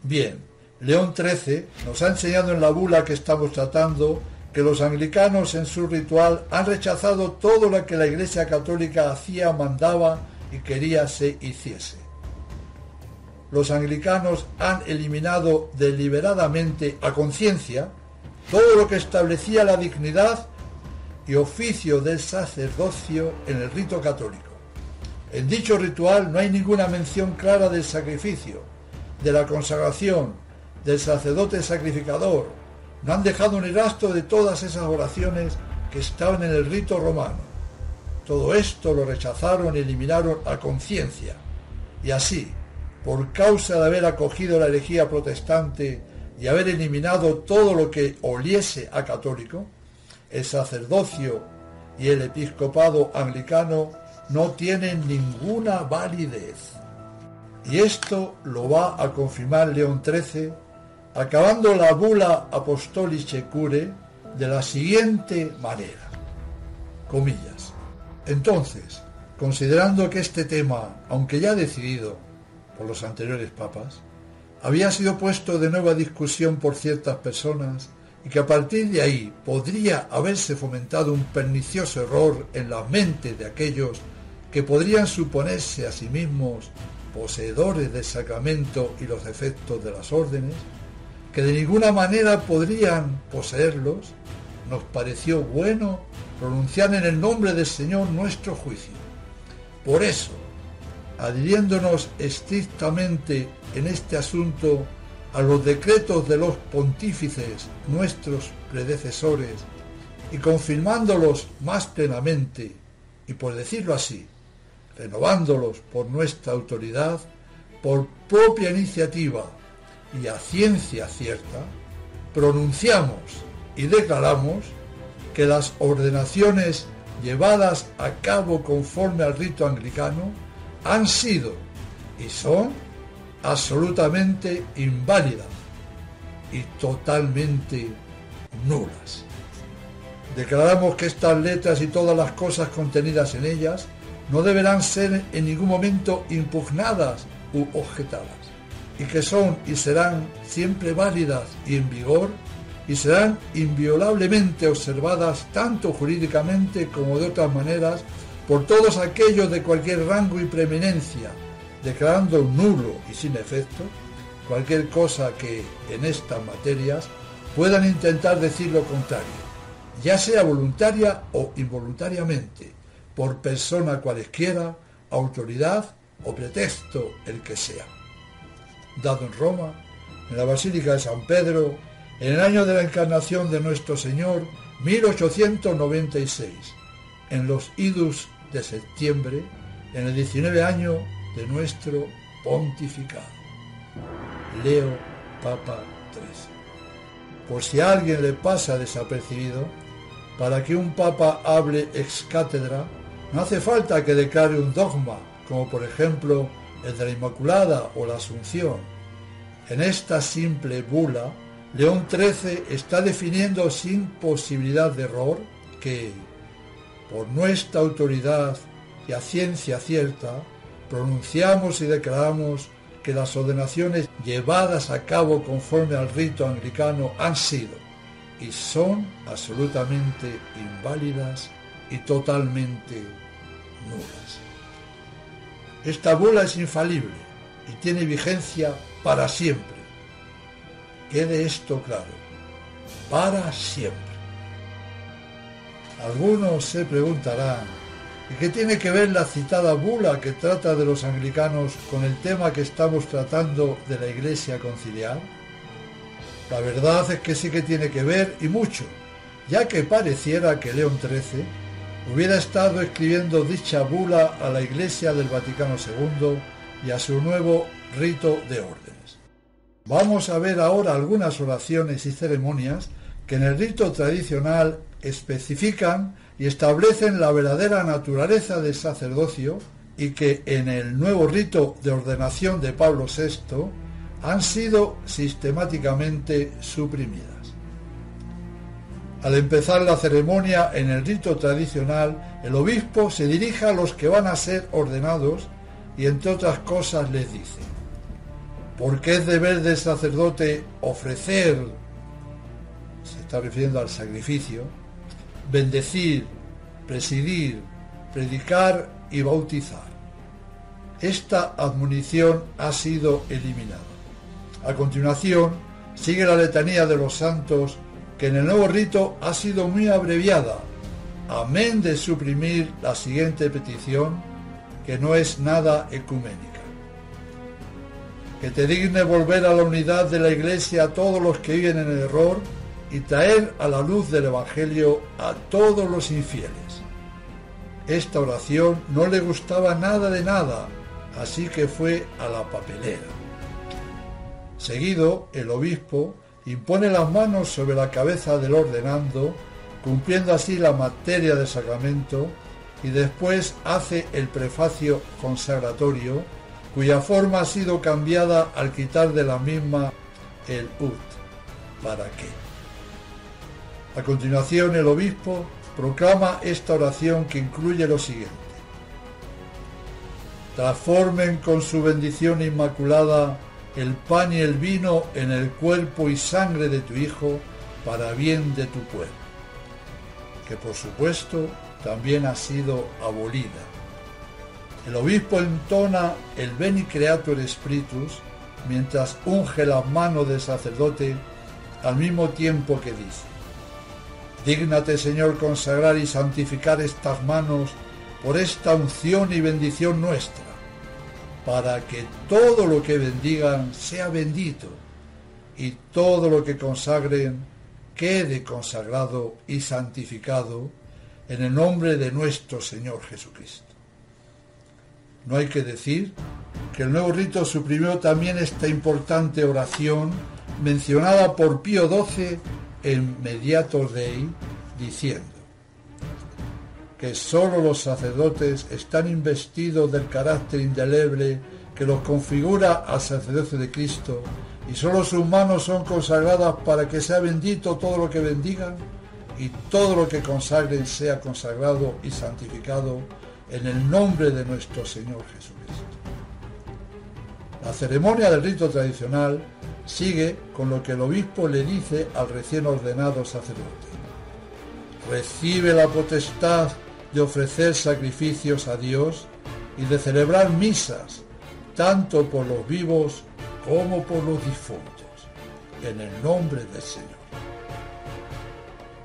Bien, León XIII nos ha enseñado en la bula que estamos tratando que los anglicanos en su ritual han rechazado todo lo que la Iglesia Católica hacía, mandaba y quería se hiciese. Los anglicanos han eliminado deliberadamente a conciencia todo lo que establecía la dignidad y oficio del sacerdocio en el rito católico. En dicho ritual no hay ninguna mención clara del sacrificio, de la consagración, del sacerdote sacrificador. No han dejado ni rastro de todas esas oraciones que estaban en el rito romano. Todo esto lo rechazaron y eliminaron a conciencia. Y así, por causa de haber acogido la herejía protestante y haber eliminado todo lo que oliese a católico, el sacerdocio y el episcopado anglicano no tienen ninguna validez. Y esto lo va a confirmar León XIII, acabando la bula Apostolicae Curae de la siguiente manera, comillas: entonces, considerando que este tema, aunque ya decidido por los anteriores papas, había sido puesto de nueva discusión por ciertas personas y que a partir de ahí podría haberse fomentado un pernicioso error en las mentes de aquellos que podrían suponerse a sí mismos poseedores del sacramento y los efectos de las órdenes, que de ninguna manera podrían poseerlos, nos pareció bueno pronunciar en el nombre del Señor nuestro juicio. Por eso, adhiriéndonos estrictamente en este asunto a los decretos de los pontífices nuestros predecesores y confirmándolos más plenamente, y por decirlo así, renovándolos por nuestra autoridad, por propia iniciativa y a ciencia cierta, pronunciamos y declaramos que las ordenaciones llevadas a cabo conforme al rito anglicano han sido y son absolutamente inválidas y totalmente nulas. Declaramos que estas letras y todas las cosas contenidas en ellas no deberán ser en ningún momento impugnadas u objetadas, y que son y serán siempre válidas y en vigor, y serán inviolablemente observadas tanto jurídicamente como de otras maneras por todos aquellos de cualquier rango y preeminencia, declarando nulo y sin efecto cualquier cosa que en estas materias puedan intentar decir lo contrario, ya sea voluntaria o involuntariamente, por persona cualesquiera, autoridad o pretexto el que sea. Dado en Roma, en la Basílica de San Pedro, en el año de la Encarnación de nuestro Señor, 1896, en los idus de septiembre, en el 19 año de nuestro pontificado. Leo, Papa XIII. Por si a alguien le pasa desapercibido, para que un papa hable ex cátedra, no hace falta que declare un dogma, como por ejemplo el de la Inmaculada o la Asunción. En esta simple bula, León XIII está definiendo sin posibilidad de error que, por nuestra autoridad y a ciencia cierta, pronunciamos y declaramos que las ordenaciones llevadas a cabo conforme al rito anglicano han sido y son absolutamente inválidas y totalmente nulas. Esta bula es infalible y tiene vigencia para siempre. Quede esto claro, para siempre. Algunos se preguntarán, ¿y qué tiene que ver la citada bula que trata de los anglicanos con el tema que estamos tratando de la Iglesia conciliar? La verdad es que sí que tiene que ver, y mucho, ya que pareciera que León XIII hubiera estado escribiendo dicha bula a la Iglesia del Vaticano II y a su nuevo rito de órdenes. Vamos a ver ahora algunas oraciones y ceremonias que en el rito tradicional especifican y establecen la verdadera naturaleza del sacerdocio y que en el nuevo rito de ordenación de Pablo VI han sido sistemáticamente suprimidas. Al empezar la ceremonia en el rito tradicional, el obispo se dirige a los que van a ser ordenados y entre otras cosas les dice: porque es deber del sacerdote ofrecer, se está refiriendo al sacrificio, bendecir, presidir, predicar y bautizar. Esta admonición ha sido eliminada. A continuación, sigue la letanía de los santos, que en el nuevo rito ha sido muy abreviada, amén de suprimir la siguiente petición, que no es nada ecuménica. Que te digne volver a la unidad de la Iglesia a todos los que viven en el error y traer a la luz del Evangelio a todos los infieles. Esta oración no le gustaba nada de nada, así que fue a la papelera. Seguido, el obispo impone las manos sobre la cabeza del ordenando, cumpliendo así la materia del sacramento, y después hace el prefacio consagratorio, cuya forma ha sido cambiada al quitar de la misma el ut. ¿Para qué? A continuación, el obispo proclama esta oración que incluye lo siguiente: transformen con su bendición inmaculada el pan y el vino en el cuerpo y sangre de tu Hijo, para bien de tu pueblo, que por supuesto también ha sido abolida. El obispo entona el Veni Creator Spiritus mientras unge las manos del sacerdote, al mismo tiempo que dice: dígnate, Señor, consagrar y santificar estas manos por esta unción y bendición nuestra, para que todo lo que bendigan sea bendito y todo lo que consagren quede consagrado y santificado en el nombre de nuestro Señor Jesucristo. No hay que decir que el nuevo rito suprimió también esta importante oración mencionada por Pío XII en Mediator Dei, diciendo que sólo los sacerdotes están investidos del carácter indeleble que los configura al sacerdocio de Cristo, y sólo sus manos son consagradas para que sea bendito todo lo que bendigan y todo lo que consagren sea consagrado y santificado en el nombre de nuestro Señor Jesucristo. La ceremonia del rito tradicional sigue con lo que el obispo le dice al recién ordenado sacerdote: recibe la potestad de ofrecer sacrificios a Dios y de celebrar misas, tanto por los vivos como por los difuntos, en el nombre del Señor.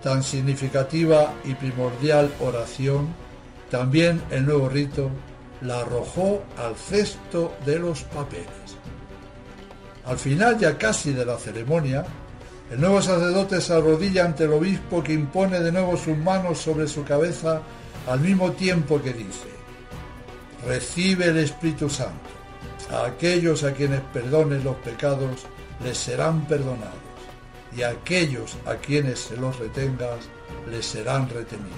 Tan significativa y primordial oración, también el nuevo rito la arrojó al cesto de los papeles. Al final ya casi de la ceremonia, el nuevo sacerdote se arrodilla ante el obispo, que impone de nuevo sus manos sobre su cabeza al mismo tiempo que dice: recibe el Espíritu Santo. A aquellos a quienes perdones los pecados les serán perdonados, y a aquellos a quienes se los retengas les serán retenidos.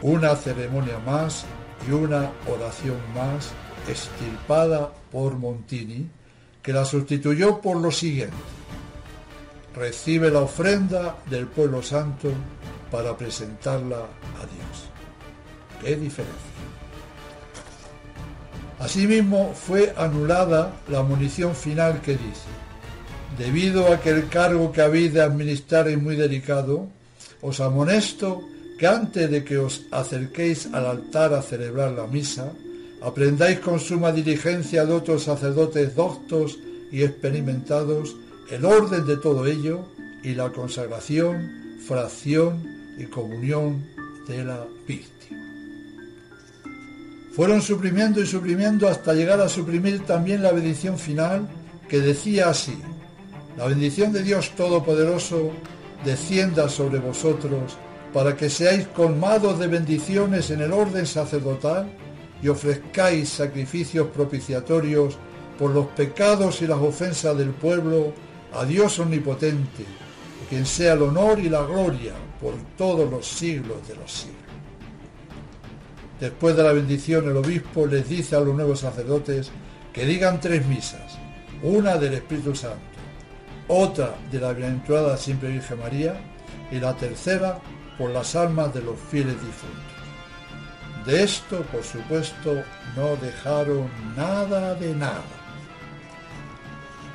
Una ceremonia más y una oración más extirpada por Montini, que la sustituyó por lo siguiente: recibe la ofrenda del pueblo santo para presentarla a Dios. ¡Qué diferencia! Asimismo, fue anulada la admonición final que dice: debido a que el cargo que habéis de administrar es muy delicado, os amonesto que antes de que os acerquéis al altar a celebrar la misa, aprendáis con suma diligencia de otros sacerdotes doctos y experimentados el orden de todo ello y la consagración, fracción y comunión de la víctima. Fueron suprimiendo y suprimiendo hasta llegar a suprimir también la bendición final, que decía así: la bendición de Dios Todopoderoso descienda sobre vosotros para que seáis colmados de bendiciones en el orden sacerdotal y ofrezcáis sacrificios propiciatorios por los pecados y las ofensas del pueblo a Dios Omnipotente, a quien sea el honor y la gloria por todos los siglos de los siglos. Después de la bendición, el obispo les dice a los nuevos sacerdotes que digan 3 misas, una del Espíritu Santo, otra de la Bienaventurada Siempre Virgen María y la tercera por las almas de los fieles difuntos. De esto, por supuesto, no dejaron nada de nada.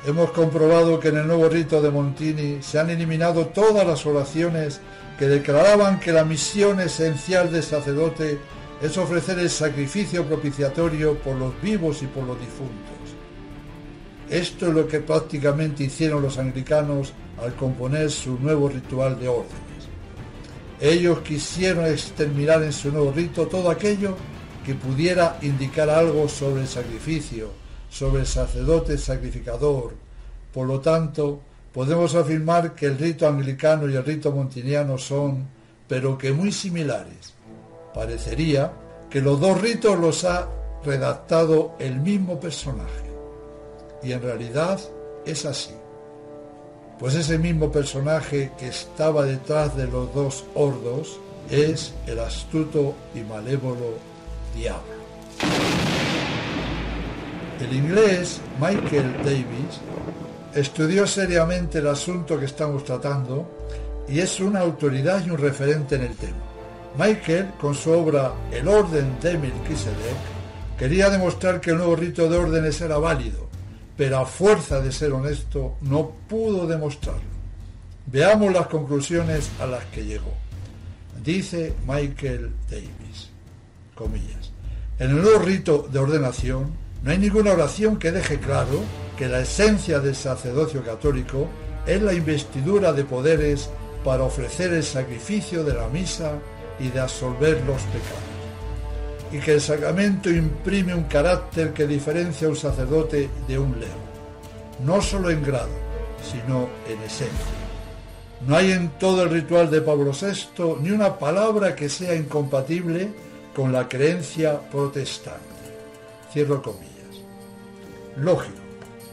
Hemos comprobado que en el nuevo rito de Montini se han eliminado todas las oraciones que declaraban que la misión esencial del sacerdote es ofrecer el sacrificio propiciatorio por los vivos y por los difuntos. Esto es lo que prácticamente hicieron los anglicanos al componer su nuevo ritual de órdenes. Ellos quisieron exterminar en su nuevo rito todo aquello que pudiera indicar algo sobre el sacrificio, sobre el sacerdote sacrificador. Por lo tanto, podemos afirmar que el rito anglicano y el rito montiniano son, pero que muy similares. Parecería que los dos ritos los ha redactado el mismo personaje. Y en realidad es así. Pues ese mismo personaje que estaba detrás de los dos ordos es el astuto y malévolo diablo. El inglés Michael Davis estudió seriamente el asunto que estamos tratando y es una autoridad y un referente en el tema. Michael, con su obra El orden de Melquisedec, quería demostrar que el nuevo rito de órdenes era válido, pero a fuerza de ser honesto no pudo demostrarlo. Veamos las conclusiones a las que llegó. Dice Michael Davis, comillas, en el nuevo rito de ordenación no hay ninguna oración que deje claro que la esencia del sacerdocio católico es la investidura de poderes para ofrecer el sacrificio de la misa y de absolver los pecados, y que el sacramento imprime un carácter que diferencia a un sacerdote de un lego, no solo en grado, sino en esencia. No hay en todo el ritual de Pablo VI ni una palabra que sea incompatible con la creencia protestante. Cierro comillas. Lógico,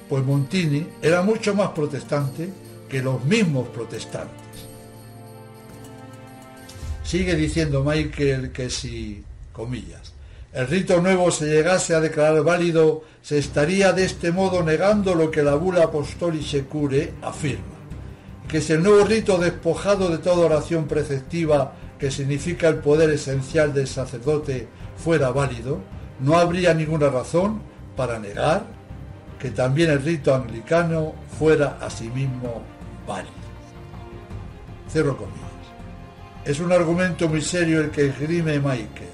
pues Montini era mucho más protestante que los mismos protestantes. Sigue diciendo Michael que si, comillas, el rito nuevo se llegase a declarar válido, se estaría de este modo negando lo que la Bula Apostolicae Curae afirma, que si el nuevo rito despojado de toda oración preceptiva, que significa el poder esencial del sacerdote, fuera válido, no habría ninguna razón para negar que también el rito anglicano fuera asimismo válido. Cierro comillas. Es un argumento muy serio el que esgrime Michael,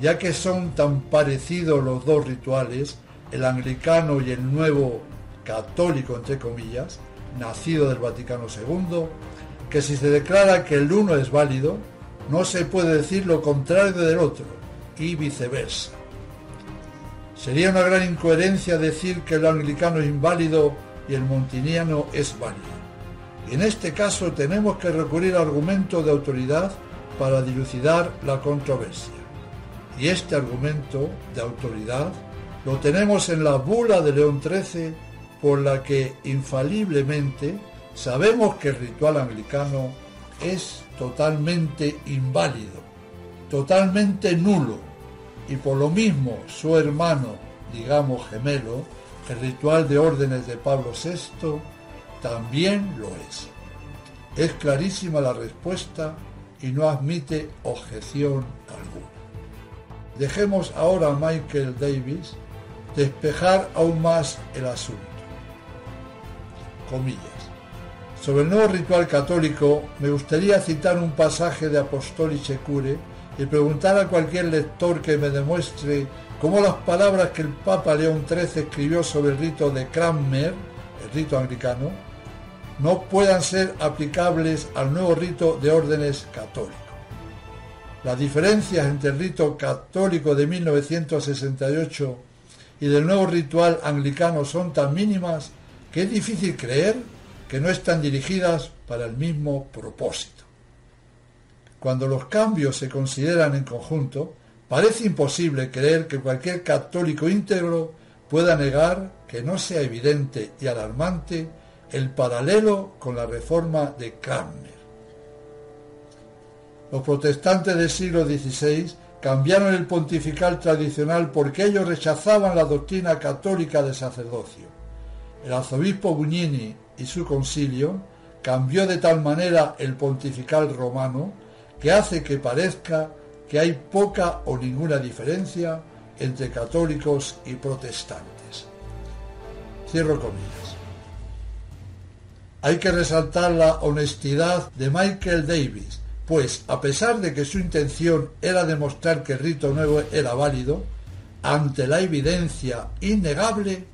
ya que son tan parecidos los dos rituales, el anglicano y el nuevo católico, entre comillas, nacido del Vaticano II, que si se declara que el uno es válido, no se puede decir lo contrario del otro, y viceversa. Sería una gran incoherencia decir que el anglicano es inválido y el montiniano es válido. Y en este caso tenemos que recurrir a argumentos de autoridad para dilucidar la controversia. Y este argumento de autoridad lo tenemos en la bula de León XIII, por la que infaliblemente sabemos que el ritual anglicano es totalmente inválido, totalmente nulo, y por lo mismo su hermano, digamos gemelo, el ritual de órdenes de Pablo VI, también lo es. Es clarísima la respuesta y no admite objeción alguna. Dejemos ahora a Michael Davis despejar aún más el asunto. Comillas. Sobre el nuevo ritual católico me gustaría citar un pasaje de Apostolicae Curae y preguntar a cualquier lector que me demuestre cómo las palabras que el Papa León XIII escribió sobre el rito de Cranmer, el rito anglicano, no puedan ser aplicables al nuevo rito de órdenes católicos. Las diferencias entre el rito católico de 1968 y del nuevo ritual anglicano son tan mínimas que es difícil creer que no están dirigidas para el mismo propósito. Cuando los cambios se consideran en conjunto, parece imposible creer que cualquier católico íntegro pueda negar que no sea evidente y alarmante el paralelo con la reforma de Cranmer. Los protestantes del siglo XVI cambiaron el pontifical tradicional porque ellos rechazaban la doctrina católica del sacerdocio. El arzobispo Bugnini y su concilio cambió de tal manera el pontifical romano que hace que parezca que hay poca o ninguna diferencia entre católicos y protestantes. Cierro comillas. Hay que resaltar la honestidad de Michael Davis, pues a pesar de que su intención era demostrar que el rito nuevo era válido, ante la evidencia innegable,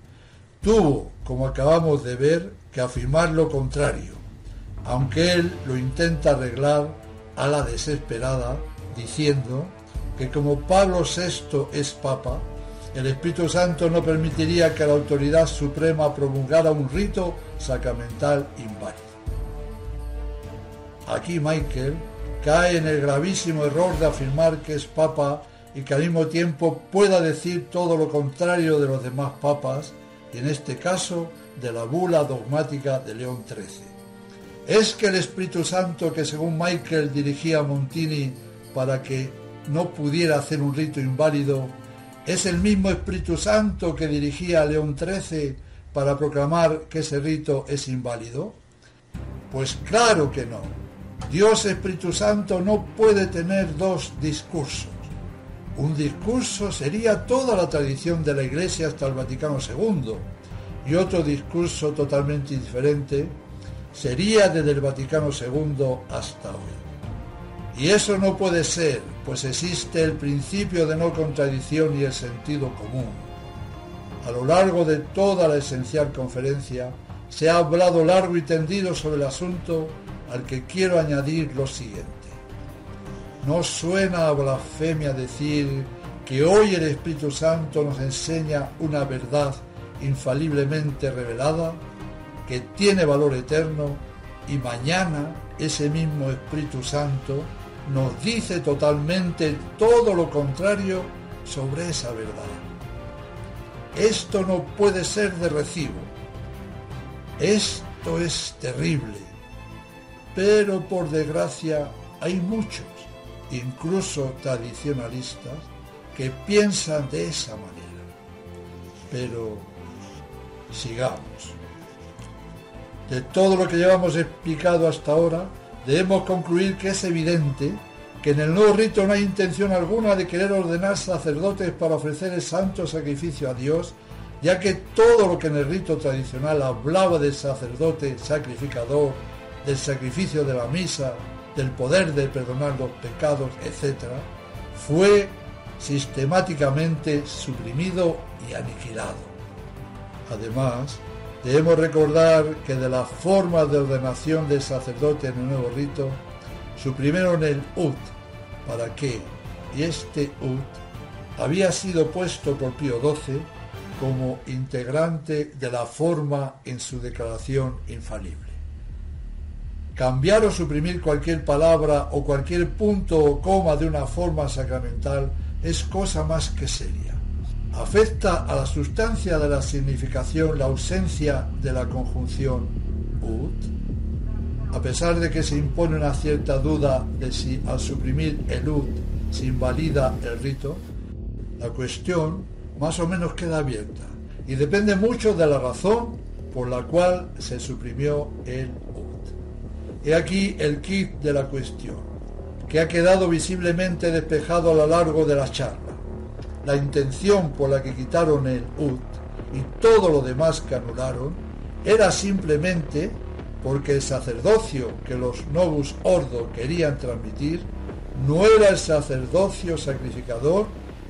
tuvo, como acabamos de ver, que afirmar lo contrario, aunque él lo intenta arreglar a la desesperada, diciendo que como Pablo VI es Papa, el Espíritu Santo no permitiría que la autoridad suprema promulgara un rito sacramental inválido. Aquí Michael cae en el gravísimo error de afirmar que es Papa y que al mismo tiempo pueda decir todo lo contrario de los demás papas, y en este caso de la bula dogmática de León XIII. ¿Es que el Espíritu Santo que según Michael dirigía a Montini para que no pudiera hacer un rito inválido, es el mismo Espíritu Santo que dirigía a León XIII para proclamar que ese rito es inválido? Pues claro que no. Dios Espíritu Santo no puede tener dos discursos. Un discurso sería toda la tradición de la Iglesia hasta el Vaticano II, y otro discurso totalmente diferente sería desde el Vaticano II hasta hoy. Y eso no puede ser, pues existe el principio de no contradicción y el sentido común. A lo largo de toda la esencial conferencia se ha hablado largo y tendido sobre el asunto, al que quiero añadir lo siguiente. ¿No suena a blasfemia decir que hoy el Espíritu Santo nos enseña una verdad infaliblemente revelada, que tiene valor eterno, y mañana ese mismo Espíritu Santo nos dice totalmente todo lo contrario sobre esa verdad? Esto no puede ser de recibo. Esto es terrible. Pero por desgracia hay muchos, incluso tradicionalistas, que piensan de esa manera. Pero sigamos. De todo lo que llevamos explicado hasta ahora, debemos concluir que es evidente que en el nuevo rito no hay intención alguna de querer ordenar sacerdotes para ofrecer el santo sacrificio a Dios, ya que todo lo que en el rito tradicional hablaba del sacerdote sacrificador, del sacrificio de la misa, del poder de perdonar los pecados, etc., fue sistemáticamente suprimido y aniquilado. Además, debemos recordar que de las formas de ordenación del sacerdote en el nuevo rito, suprimieron el ut, ¿para qué? Y este ut había sido puesto por Pío XII como integrante de la forma en su declaración infalible. Cambiar o suprimir cualquier palabra o cualquier punto o coma de una forma sacramental es cosa más que seria. Afecta a la sustancia de la significación la ausencia de la conjunción ut. A pesar de que se impone una cierta duda de si al suprimir el ut se invalida el rito, la cuestión más o menos queda abierta y depende mucho de la razón por la cual se suprimió el ut. He aquí el quid de la cuestión, que ha quedado visiblemente despejado a lo largo de la charla. La intención por la que quitaron el ut y todo lo demás que anularon era simplemente porque el sacerdocio que los Novus Ordo querían transmitir no era el sacerdocio sacrificador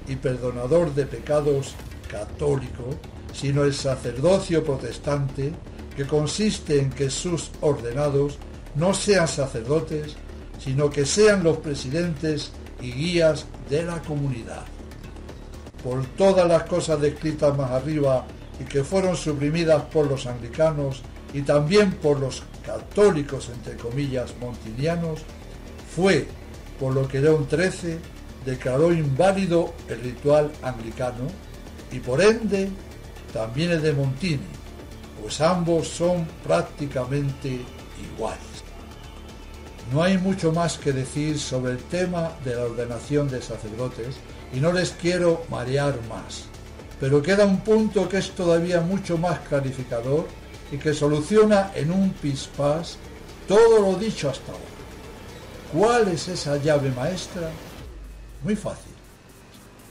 y perdonador de pecados católico, sino el sacerdocio protestante que consiste en que sus ordenados no sean sacerdotes, sino que sean los presidentes y guías de la comunidad. Por todas las cosas descritas más arriba y que fueron suprimidas por los anglicanos y también por los católicos, entre comillas, montinianos, fue por lo que León XIII declaró inválido el ritual anglicano y por ende también el de Montini, pues ambos son prácticamente iguales. No hay mucho más que decir sobre el tema de la ordenación de sacerdotes y no les quiero marear más, pero queda un punto que es todavía mucho más clarificador y que soluciona en un pispás todo lo dicho hasta ahora. ¿Cuál es esa llave maestra? Muy fácil.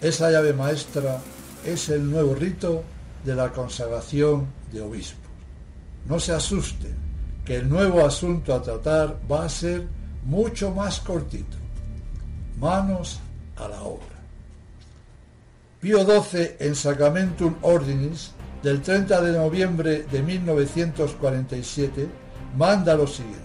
Esa llave maestra es el nuevo rito de la consagración de obispos. No se asusten, que el nuevo asunto a tratar va a ser mucho más cortito. Manos a la obra. Pío XII en Sacramentum Ordinis del 30 de noviembre de 1947 manda lo siguiente: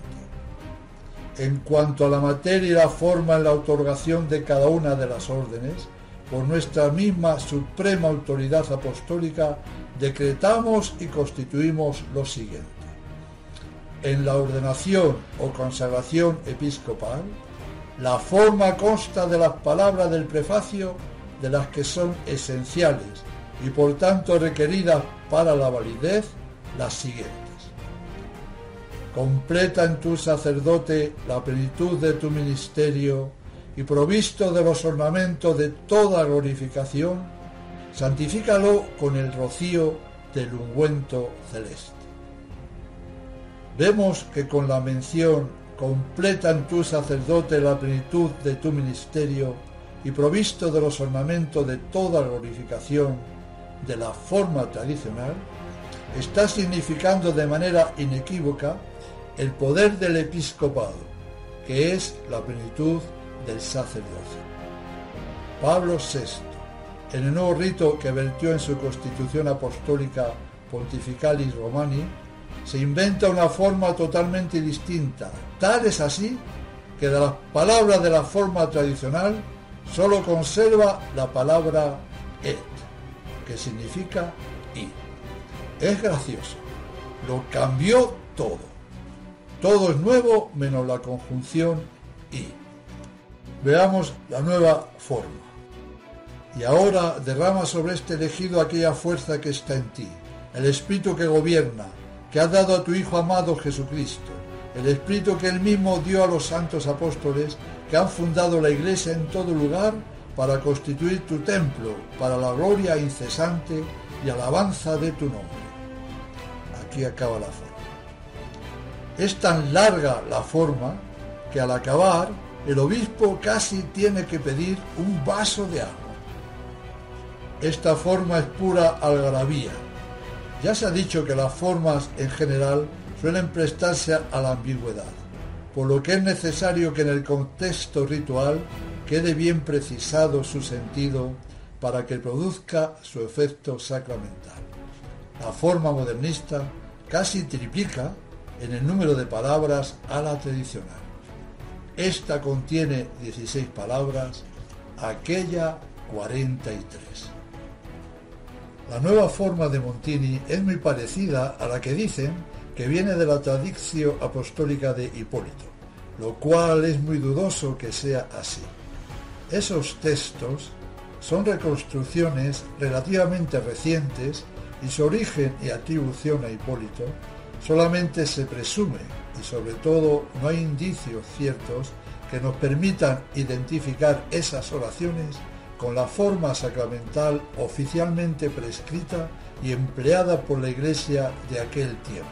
en cuanto a la materia y la forma en la otorgación de cada una de las órdenes, por nuestra misma suprema autoridad apostólica, decretamos y constituimos lo siguiente. En la ordenación o consagración episcopal, la forma consta de las palabras del prefacio, de las que son esenciales y por tanto requeridas para la validez, las siguientes. Completa en tu sacerdote la plenitud de tu ministerio y provisto de los ornamentos de toda glorificación, santifícalo con el rocío del ungüento celeste. Vemos que con la mención completa en tu sacerdote la plenitud de tu ministerio y provisto de los ornamentos de toda glorificación de la forma tradicional, está significando de manera inequívoca el poder del episcopado, que es la plenitud del sacerdocio. Pablo VI, en el nuevo rito que vertió en su Constitución Apostólica Pontificalis Romani, se inventa una forma totalmente distinta. Tal es así que de las palabras de la forma tradicional solo conserva la palabra et, que significa y. Es gracioso, lo cambió todo. Todo es nuevo menos la conjunción y. Veamos la nueva forma. Y ahora derrama sobre este elegido aquella fuerza que está en ti, el Espíritu que gobierna, que has dado a tu Hijo amado Jesucristo, el Espíritu que Él mismo dio a los santos apóstoles que han fundado la Iglesia en todo lugar para constituir tu templo, para la gloria incesante y alabanza de tu nombre. Aquí acaba la forma. Es tan larga la forma que al acabar el obispo casi tiene que pedir un vaso de agua. Esta forma es pura algarabía. Ya se ha dicho que las formas en general suelen prestarse a la ambigüedad, por lo que es necesario que en el contexto ritual quede bien precisado su sentido para que produzca su efecto sacramental. La forma modernista casi triplica en el número de palabras a la tradicional. Esta contiene 16 palabras, aquella 43. La nueva forma de Montini es muy parecida a la que dicen que viene de la Traditio Apostólica de Hipólito, lo cual es muy dudoso que sea así. Esos textos son reconstrucciones relativamente recientes y su origen y atribución a Hipólito solamente se presume y sobre todo no hay indicios ciertos que nos permitan identificar esas oraciones con la forma sacramental oficialmente prescrita y empleada por la Iglesia de aquel tiempo.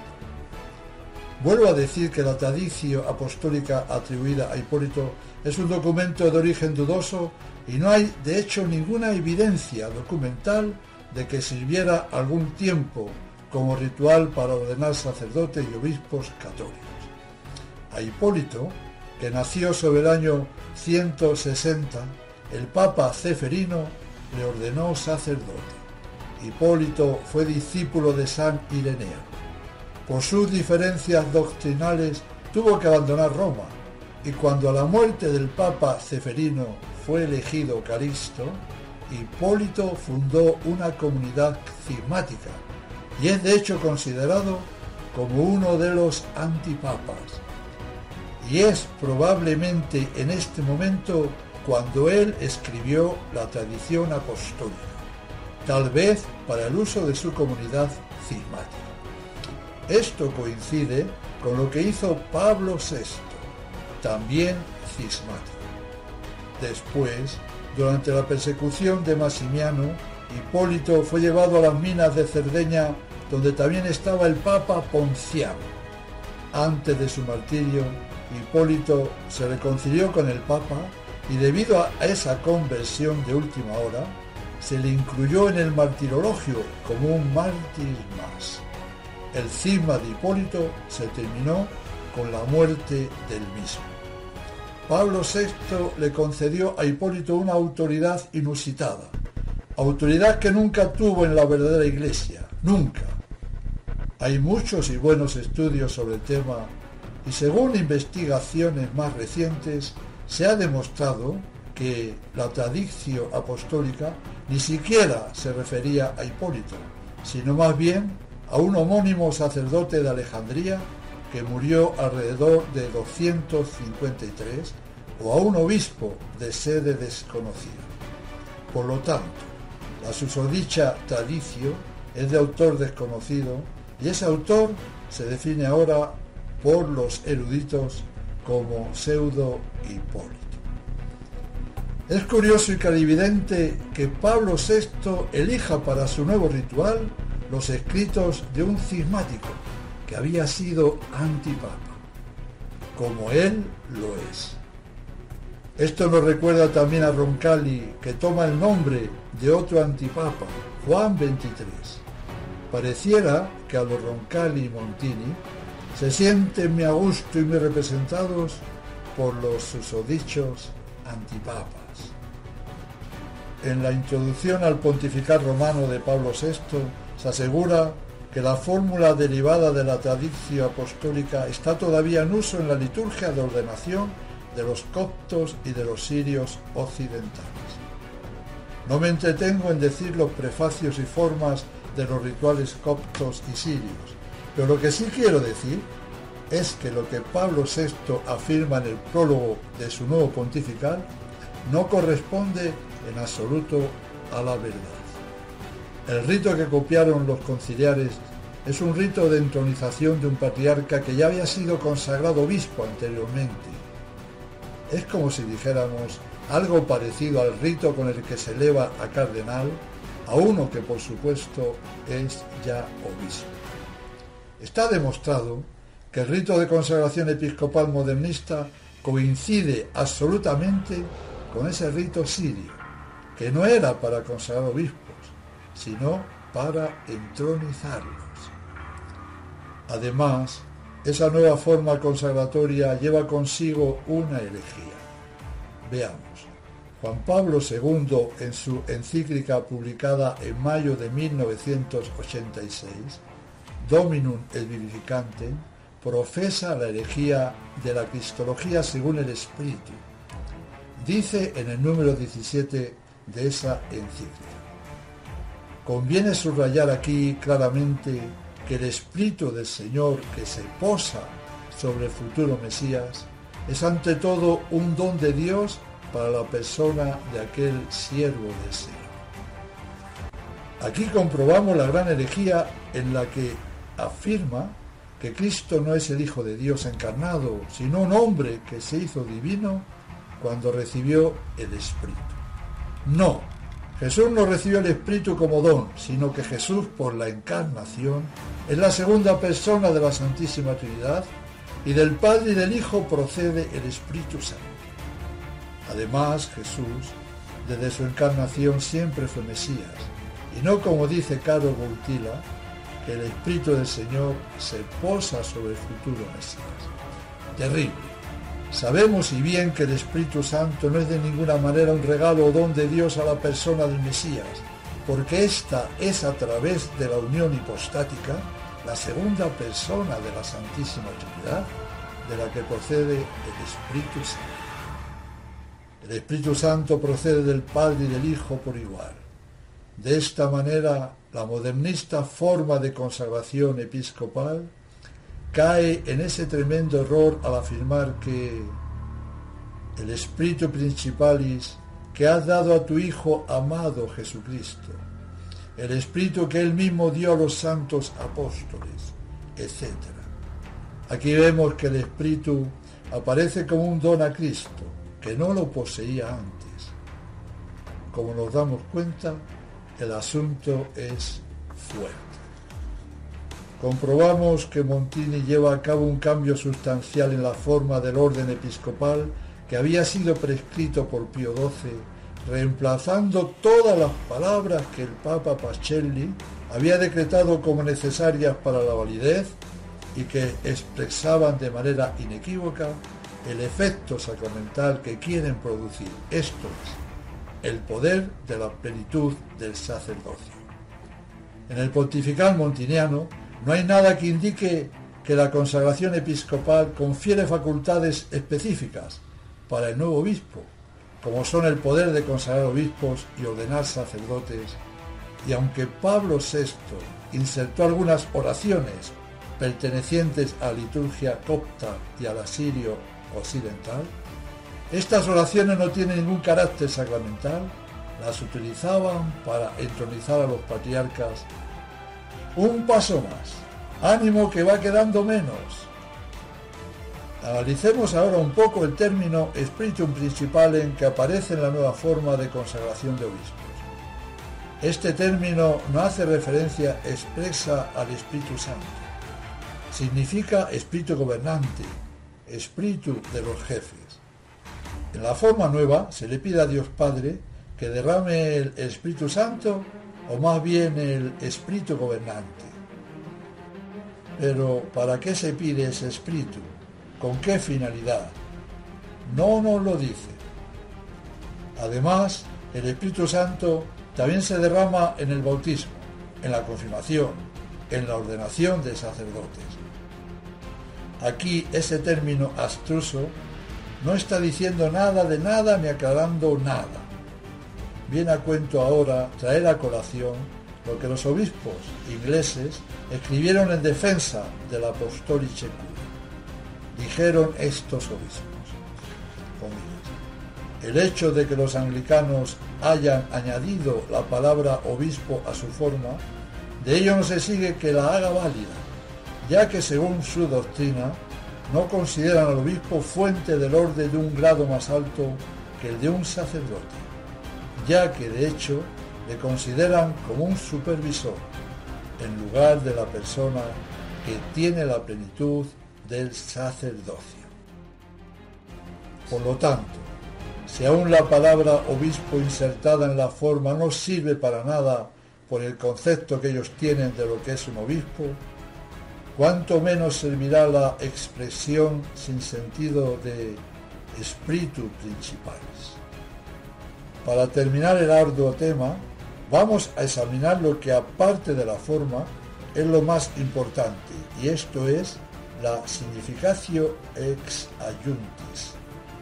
Vuelvo a decir que la Traditio Apostólica atribuida a Hipólito es un documento de origen dudoso y no hay de hecho ninguna evidencia documental de que sirviera algún tiempo como ritual para ordenar sacerdotes y obispos católicos. A Hipólito, que nació sobre el año 160, el Papa Ceferino le ordenó sacerdote. Hipólito fue discípulo de San Ireneo. Por sus diferencias doctrinales tuvo que abandonar Roma, y cuando a la muerte del Papa Ceferino fue elegido Calixto, Hipólito fundó una comunidad cismática y es de hecho considerado como uno de los antipapas. Y es probablemente en este momento cuando él escribió la tradición apostólica, tal vez para el uso de su comunidad cismática. Esto coincide con lo que hizo Pablo VI, también cismático. Después, durante la persecución de Maximiano, Hipólito fue llevado a las minas de Cerdeña, donde también estaba el Papa Ponciano. Antes de su martirio, Hipólito se reconcilió con el Papa y debido a esa conversión de última hora, se le incluyó en el martirologio como un mártir más. El cisma de Hipólito se terminó con la muerte del mismo. Pablo VI le concedió a Hipólito una autoridad inusitada, autoridad que nunca tuvo en la verdadera Iglesia, nunca. Hay muchos y buenos estudios sobre el tema y según investigaciones más recientes se ha demostrado que la tradición apostólica ni siquiera se refería a Hipólito, sino más bien a un homónimo sacerdote de Alejandría que murió alrededor de 253, o a un obispo de sede desconocida. Por lo tanto, la susodicha tradición es de autor desconocido y ese autor se define ahora por los eruditos como pseudo-Hipólito. Es curioso y clarividente que Pablo VI elija para su nuevo ritual los escritos de un cismático que había sido antipapa, como él lo es. Esto nos recuerda también a Roncalli, que toma el nombre de otro antipapa, Juan XXIII. Pareciera que a los Roncalli y Montini se sienten muy a gusto y muy representados por los susodichos antipapas. En la introducción al pontifical romano de Pablo VI se asegura que la fórmula derivada de la tradición apostólica está todavía en uso en la liturgia de ordenación de los coptos y de los sirios occidentales. No me entretengo en decir los prefacios y formas de los rituales coptos y sirios, pero lo que sí quiero decir es que lo que Pablo VI afirma en el prólogo de su nuevo pontifical no corresponde en absoluto a la verdad. El rito que copiaron los conciliares es un rito de entronización de un patriarca que ya había sido consagrado obispo anteriormente. Es como si dijéramos algo parecido al rito con el que se eleva a cardenal a uno que por supuesto es ya obispo. Está demostrado que el rito de consagración episcopal modernista coincide absolutamente con ese rito sirio, que no era para consagrar obispos, sino para entronizarlos. Además, esa nueva forma consagratoria lleva consigo una herejía. Veamos. Juan Pablo II, en su encíclica publicada en mayo de 1986, Dominum et Vivificantem, profesa la herejía de la cristología según el Espíritu. Dice en el número 17 de esa encíclica: conviene subrayar aquí claramente que el Espíritu del Señor que se posa sobre el futuro Mesías es ante todo un don de Dios para la persona de aquel siervo del Señor. Aquí comprobamos la gran herejía en la que afirma que Cristo no es el Hijo de Dios encarnado, sino un hombre que se hizo divino cuando recibió el Espíritu. No, Jesús no recibió el Espíritu como don, sino que Jesús, por la encarnación, es la segunda persona de la Santísima Trinidad y del Padre y del Hijo procede el Espíritu Santo. Además, Jesús, desde su encarnación, siempre fue Mesías, y no como dice Caro Boutila, que el Espíritu del Señor se posa sobre el futuro Mesías. Terrible. Sabemos y bien que el Espíritu Santo no es de ninguna manera un regalo o don de Dios a la persona del Mesías, porque ésta es a través de la unión hipostática la segunda persona de la Santísima Trinidad, de la que procede el Espíritu Santo. El Espíritu Santo procede del Padre y del Hijo por igual. De esta manera, la modernista forma de consagración episcopal cae en ese tremendo error al afirmar que el Espíritu Principalis que has dado a tu Hijo amado Jesucristo, el Espíritu que Él mismo dio a los santos apóstoles, etc. Aquí vemos que el Espíritu aparece como un don a Cristo, que no lo poseía antes. Como nos damos cuenta, el asunto es fuerte. Comprobamos que Montini lleva a cabo un cambio sustancial en la forma del orden episcopal que había sido prescrito por Pío XII, reemplazando todas las palabras que el Papa Pacelli había decretado como necesarias para la validez y que expresaban de manera inequívoca el efecto sacramental que quieren producir, esto es, el poder de la plenitud del sacerdocio. En el pontifical montiniano no hay nada que indique que la consagración episcopal confiere facultades específicas para el nuevo obispo, como son el poder de consagrar obispos y ordenar sacerdotes, y aunque Pablo VI insertó algunas oraciones pertenecientes a la liturgia copta y al asirio occidental, estas oraciones no tienen ningún carácter sacramental, las utilizaban para entronizar a los patriarcas. Un paso más, ánimo que va quedando menos. Analicemos ahora un poco el término Spiritum Principalem que aparece en la nueva forma de consagración de obispos. Este término no hace referencia expresa al Espíritu Santo. Significa espíritu gobernante, espíritu de los jefes. En la forma nueva se le pide a Dios Padre que derrame el Espíritu Santo o más bien el espíritu gobernante. Pero ¿para qué se pide ese espíritu? ¿Con qué finalidad? No nos lo dice. Además, el Espíritu Santo también se derrama en el bautismo, en la confirmación, en la ordenación de sacerdotes. Aquí ese término abstruso no está diciendo nada de nada ni aclarando nada. Viene a cuento ahora traer a colación lo que los obispos ingleses escribieron en defensa del Apostolice Curia. Dijeron estos obispos, comillas, el hecho de que los anglicanos hayan añadido la palabra obispo a su forma, de ello no se sigue que la haga válida, ya que según su doctrina no consideran al obispo fuente del orden de un grado más alto que el de un sacerdote, ya que de hecho le consideran como un supervisor, en lugar de la persona que tiene la plenitud del sacerdocio. Por lo tanto, si aún la palabra obispo insertada en la forma no sirve para nada por el concepto que ellos tienen de lo que es un obispo, cuánto menos servirá la expresión sin sentido de Spiritus Principalis. Para terminar el arduo tema, vamos a examinar lo que aparte de la forma es lo más importante, y esto es la significatio ex adjunctis,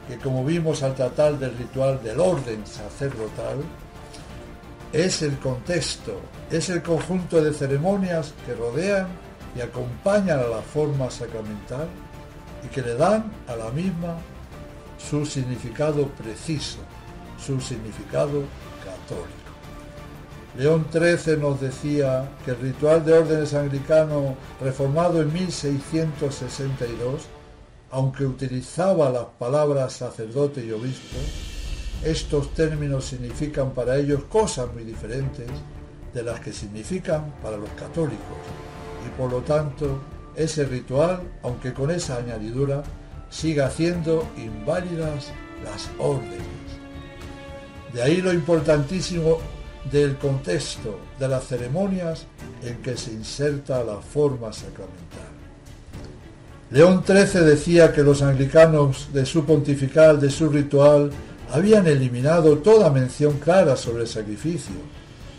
que como vimos al tratar del ritual del orden sacerdotal, es el contexto, es el conjunto de ceremonias que rodean y acompañan a la forma sacramental y que le dan a la misma su significado preciso, su significado católico. León XIII nos decía que el ritual de órdenes anglicano reformado en 1662, aunque utilizaba las palabras sacerdote y obispo, estos términos significan para ellos cosas muy diferentes de las que significan para los católicos, y por lo tanto ese ritual, aunque con esa añadidura, sigue haciendo inválidas las órdenes. De ahí lo importantísimo del contexto de las ceremonias en que se inserta la forma sacramental. León XIII decía que los anglicanos de su pontifical, de su ritual, habían eliminado toda mención clara sobre el sacrificio,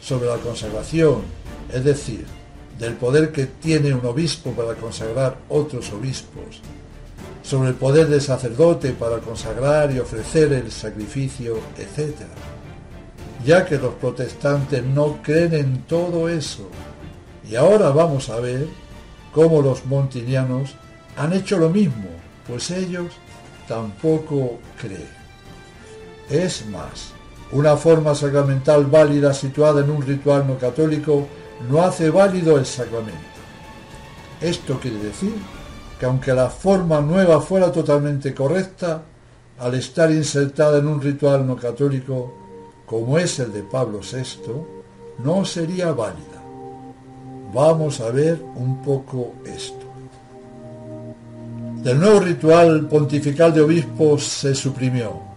sobre la consagración, es decir, del poder que tiene un obispo para consagrar otros obispos, sobre el poder del sacerdote para consagrar y ofrecer el sacrificio, etc. Ya que los protestantes no creen en todo eso. Y ahora vamos a ver cómo los montinianos han hecho lo mismo, pues ellos tampoco creen. Es más, una forma sacramental válida situada en un ritual no católico no hace válido el sacramento. Esto quiere decir que aunque la forma nueva fuera totalmente correcta, al estar insertada en un ritual no católico, como es el de Pablo VI, no sería válida. Vamos a ver un poco esto. Del nuevo ritual pontifical de obispos se suprimió.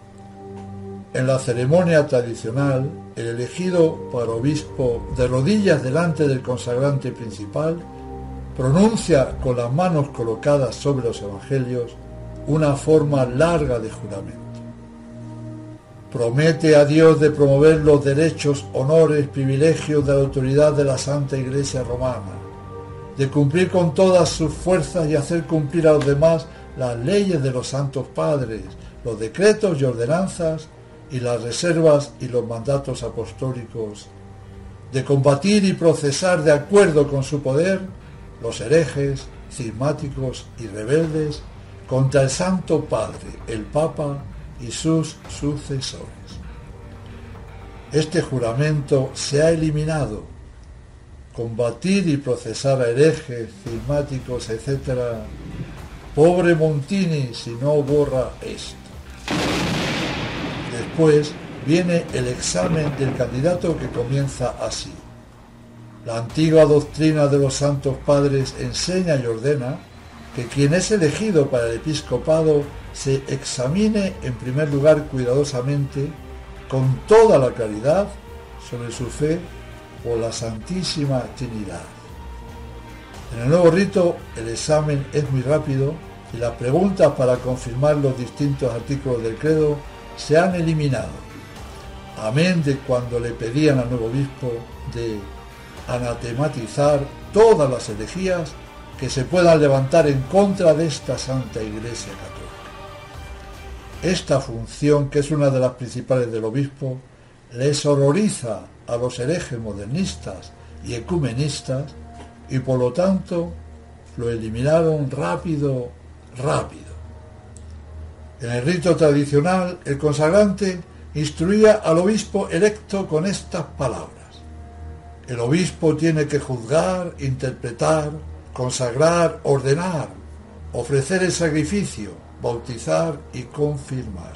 En la ceremonia tradicional, el elegido para obispo, de rodillas delante del consagrante principal, pronuncia con las manos colocadas sobre los evangelios una forma larga de juramento. Promete a Dios de promover los derechos, honores, privilegios de la autoridad de la Santa Iglesia Romana, de cumplir con todas sus fuerzas y hacer cumplir a los demás las leyes de los santos padres, los decretos y ordenanzas y las reservas y los mandatos apostólicos, de combatir y procesar de acuerdo con su poder los herejes, cismáticos y rebeldes contra el Santo Padre, el Papa y sus sucesores. Este juramento se ha eliminado. Combatir y procesar a herejes, cismáticos, etc. Pobre Montini si no borra esto. Después viene el examen del candidato que comienza así. La antigua doctrina de los santos padres enseña y ordena que quien es elegido para el episcopado se examine en primer lugar cuidadosamente, con toda la claridad, sobre su fe por la Santísima Trinidad. En el nuevo rito el examen es muy rápido y las preguntas para confirmar los distintos artículos del credo se han eliminado, amén de cuando le pedían al nuevo obispo de anatematizar todas las herejías que se puedan levantar en contra de esta Santa Iglesia Católica. Esta función, que es una de las principales del obispo, les horroriza a los herejes modernistas y ecumenistas y por lo tanto lo eliminaron rápido. En el rito tradicional, el consagrante instruía al obispo electo con estas palabras: el obispo tiene que juzgar, interpretar, consagrar, ordenar, ofrecer el sacrificio, bautizar y confirmar.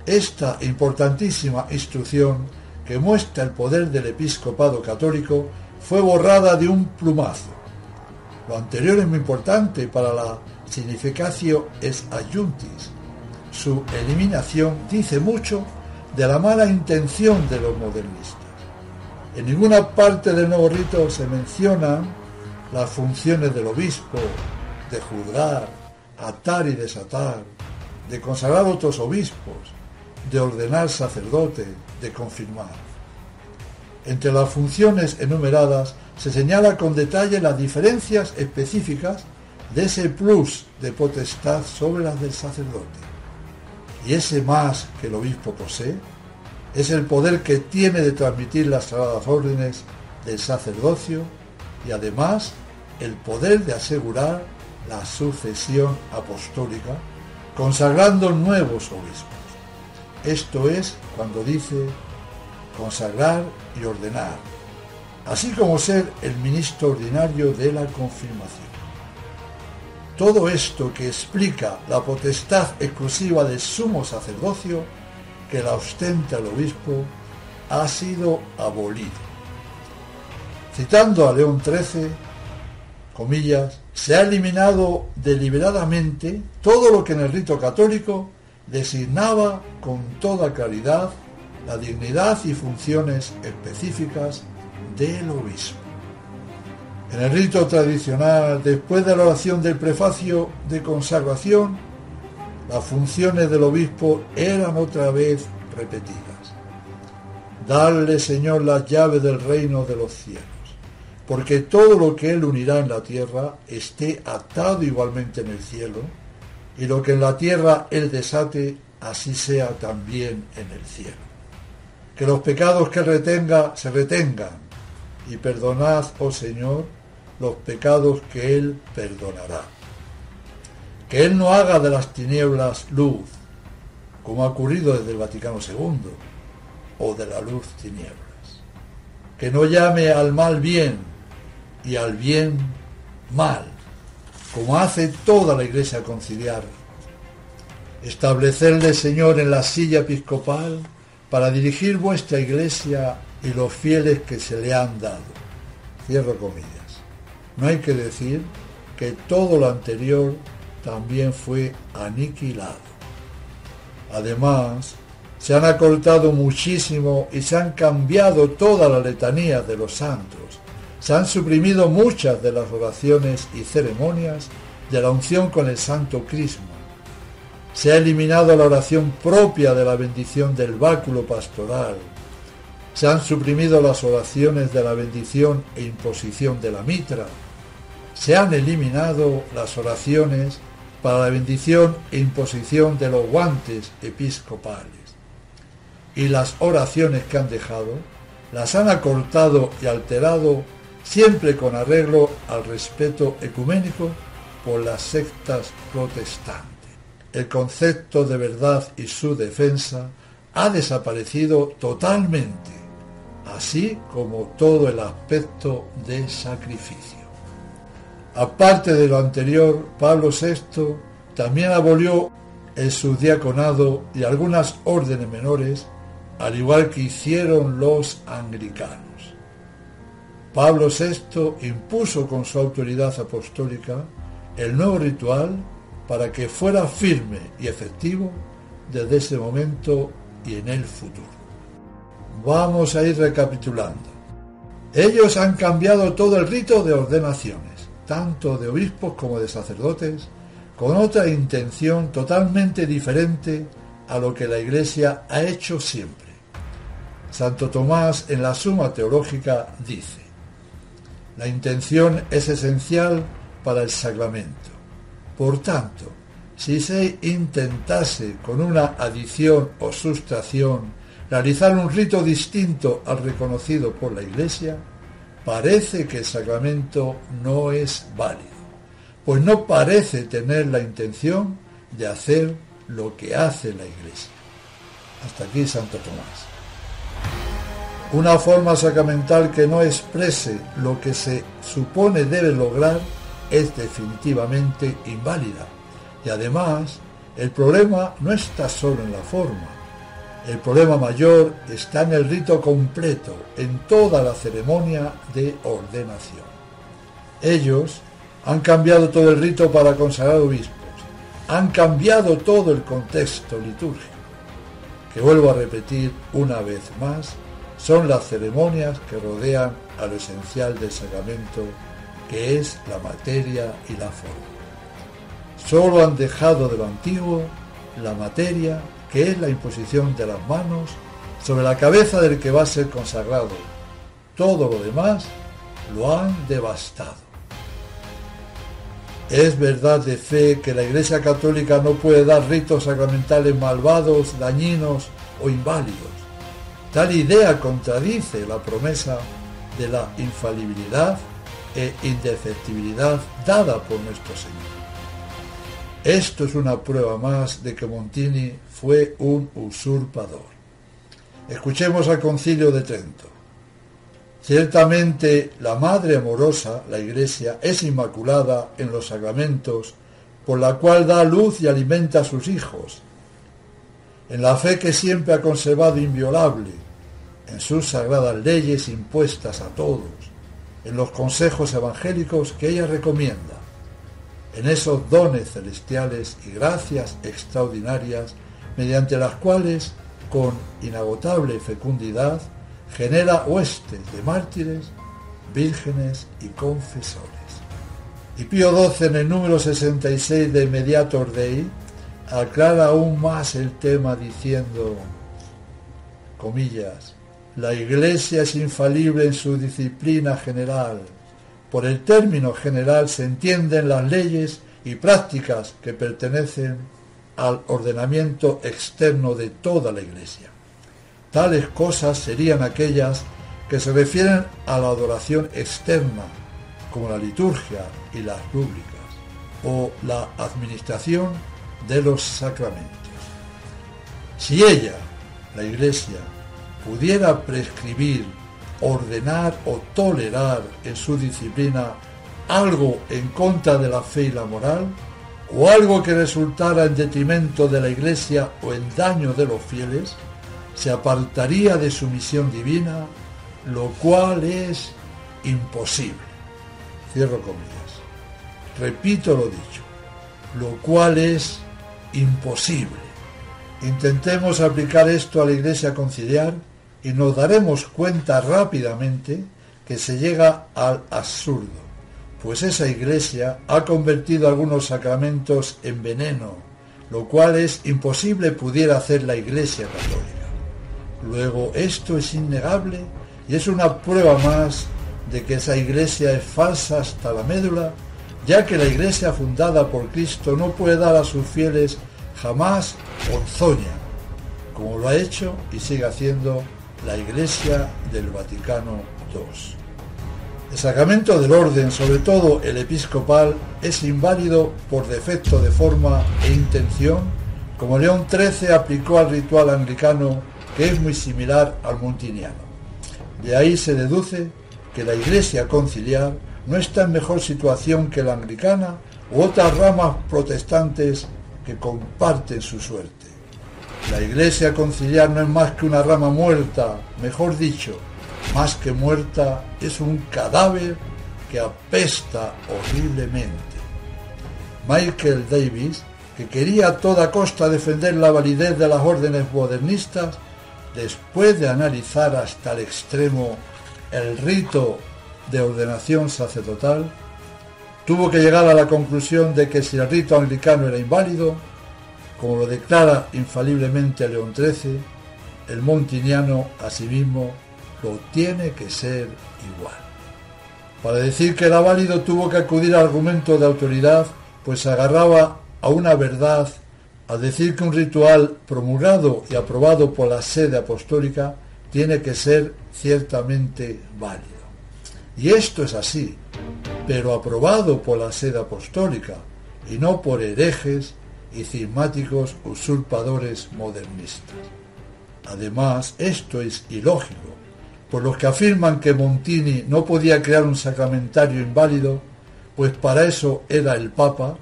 Esta importantísima instrucción, que muestra el poder del episcopado católico, fue borrada de un plumazo. Lo anterior es muy importante para la significatio es adjuntis. Su eliminación dice mucho de la mala intención de los modernistas. En ninguna parte del nuevo rito se mencionan las funciones del obispo, de juzgar, atar y desatar, de consagrar otros obispos, de ordenar sacerdotes, de confirmar. Entre las funciones enumeradas se señala con detalle las diferencias específicas de ese plus de potestad sobre las del sacerdote. Y ese más que el obispo posee es el poder que tiene de transmitir las sagradas órdenes del sacerdocio y además el poder de asegurar la sucesión apostólica, consagrando nuevos obispos. Esto es cuando dice consagrar y ordenar, así como ser el ministro ordinario de la confirmación. Todo esto que explica la potestad exclusiva del sumo sacerdocio que la ostenta el obispo ha sido abolido. Citando a León XIII, comillas, se ha eliminado deliberadamente todo lo que en el rito católico designaba con toda claridad la dignidad y funciones específicas del obispo. En el rito tradicional, después de la oración del prefacio de consagración, las funciones del obispo eran otra vez repetidas. Darle, Señor, las llaves del reino de los cielos, porque todo lo que Él unirá en la tierra esté atado igualmente en el cielo, y lo que en la tierra Él desate, así sea también en el cielo. Que los pecados que Él retenga, se retengan, y perdonad, oh Señor, los pecados que Él perdonará. Que Él no haga de las tinieblas luz, como ha ocurrido desde el Vaticano II, o de la luz tinieblas. Que no llame al mal bien y al bien mal, como hace toda la Iglesia conciliar. Establecerle, Señor, en la silla episcopal para dirigir vuestra Iglesia y los fieles que se le han dado. Cierro comillas. No hay que decir que todo lo anterior también fue aniquilado. Además, se han acortado muchísimo y se han cambiado todas las letanías de los santos. Se han suprimido muchas de las oraciones y ceremonias de la unción con el santo crisma. Se ha eliminado la oración propia de la bendición del báculo pastoral. Se han suprimido las oraciones de la bendición e imposición de la mitra. Se han eliminado las oraciones para la bendición e imposición de los guantes episcopales. Y las oraciones que han dejado las han acortado y alterado, siempre con arreglo al respeto ecuménico por las sectas protestantes. El concepto de verdad y su defensa ha desaparecido totalmente, así como todo el aspecto de sacrificio. Aparte de lo anterior, Pablo VI también abolió el subdiaconado y algunas órdenes menores, al igual que hicieron los anglicanos. Pablo VI impuso con su autoridad apostólica el nuevo ritual para que fuera firme y efectivo desde ese momento y en el futuro. Vamos a ir recapitulando. Ellos han cambiado todo el rito de ordenaciones, tanto de obispos como de sacerdotes, con otra intención totalmente diferente a lo que la Iglesia ha hecho siempre. Santo Tomás, en la Suma Teológica, dice: la intención es esencial para el sacramento. Por tanto, si se intentase con una adición o sustracción realizar un rito distinto al reconocido por la Iglesia, parece que el sacramento no es válido, pues no parece tener la intención de hacer lo que hace la Iglesia. Hasta aquí Santo Tomás. Una forma sacramental que no exprese lo que se supone debe lograr es definitivamente inválida. Y además, el problema no está solo en la forma. El problema mayor está en el rito completo, en toda la ceremonia de ordenación. Ellos han cambiado todo el rito para consagrar obispos, han cambiado todo el contexto litúrgico, que vuelvo a repetir una vez más, son las ceremonias que rodean a lo esencial del sacramento, que es la materia y la forma. Solo han dejado de lo antiguo la materia, que es la imposición de las manos sobre la cabeza del que va a ser consagrado. Todo lo demás lo han devastado. Es verdad de fe que la Iglesia Católica no puede dar ritos sacramentales malvados, dañinos o inválidos. Tal idea contradice la promesa de la infalibilidad e indefectibilidad dada por nuestro Señor. Esto es una prueba más de que Montini fue un usurpador. Escuchemos al Concilio de Trento. Ciertamente la Madre amorosa, la Iglesia, es inmaculada en los sacramentos, por la cual da luz y alimenta a sus hijos, en la fe que siempre ha conservado inviolable, en sus sagradas leyes impuestas a todos, en los consejos evangélicos que ella recomienda, en esos dones celestiales y gracias extraordinarias mediante las cuales, con inagotable fecundidad, genera huestes de mártires, vírgenes y confesores. Y Pío XII, en el número 66 de Mediator Dei, aclara aún más el tema diciendo, comillas, la Iglesia es infalible en su disciplina general, Por el término general se entienden las leyes y prácticas que pertenecen al ordenamiento externo de toda la Iglesia. Tales cosas serían aquellas que se refieren a la adoración externa, como la liturgia y las rúbricas, o la administración de los sacramentos. Si ella, la Iglesia, pudiera prescribir, ordenar o tolerar en su disciplina algo en contra de la fe y la moral, o algo que resultara en detrimento de la Iglesia o en daño de los fieles, se apartaría de su misión divina, lo cual es imposible. Cierro comillas. Repito lo dicho, lo cual es imposible. Intentemos aplicar esto a la Iglesia conciliar y nos daremos cuenta rápidamente que se llega al absurdo, pues esa Iglesia ha convertido algunos sacramentos en veneno, lo cual es imposible pudiera hacer la Iglesia católica. Luego, esto es innegable y es una prueba más de que esa Iglesia es falsa hasta la médula, ya que la Iglesia fundada por Cristo no puede dar a sus fieles jamás ponzoña, como lo ha hecho y sigue haciendo la Iglesia del Vaticano II. El sacramento del orden, sobre todo el episcopal, es inválido por defecto de forma e intención, como León XIII aplicó al ritual anglicano, que es muy similar al montiniano. De ahí se deduce que la Iglesia conciliar no está en mejor situación que la anglicana u otras ramas protestantes que comparten su suerte. La Iglesia conciliar no es más que una rama muerta, mejor dicho, más que muerta, es un cadáver que apesta horriblemente. Michael Davis, que quería a toda costa defender la validez de las órdenes modernistas, después de analizar hasta el extremo el rito de ordenación sacerdotal, tuvo que llegar a la conclusión de que si el rito anglicano era inválido, como lo declara infaliblemente León XIII, el montiniano asimismo lo tiene que ser igual. Para decir que era válido tuvo que acudir a argumentos de autoridad, pues se agarraba a una verdad al decir que un ritual promulgado y aprobado por la sede apostólica tiene que ser ciertamente válido. Y esto es así, pero aprobado por la sede apostólica y no por herejes y cismáticos usurpadores modernistas. Además, esto es ilógico, por los que afirman que Montini no podía crear un sacramentario inválido, pues para eso era el Papa.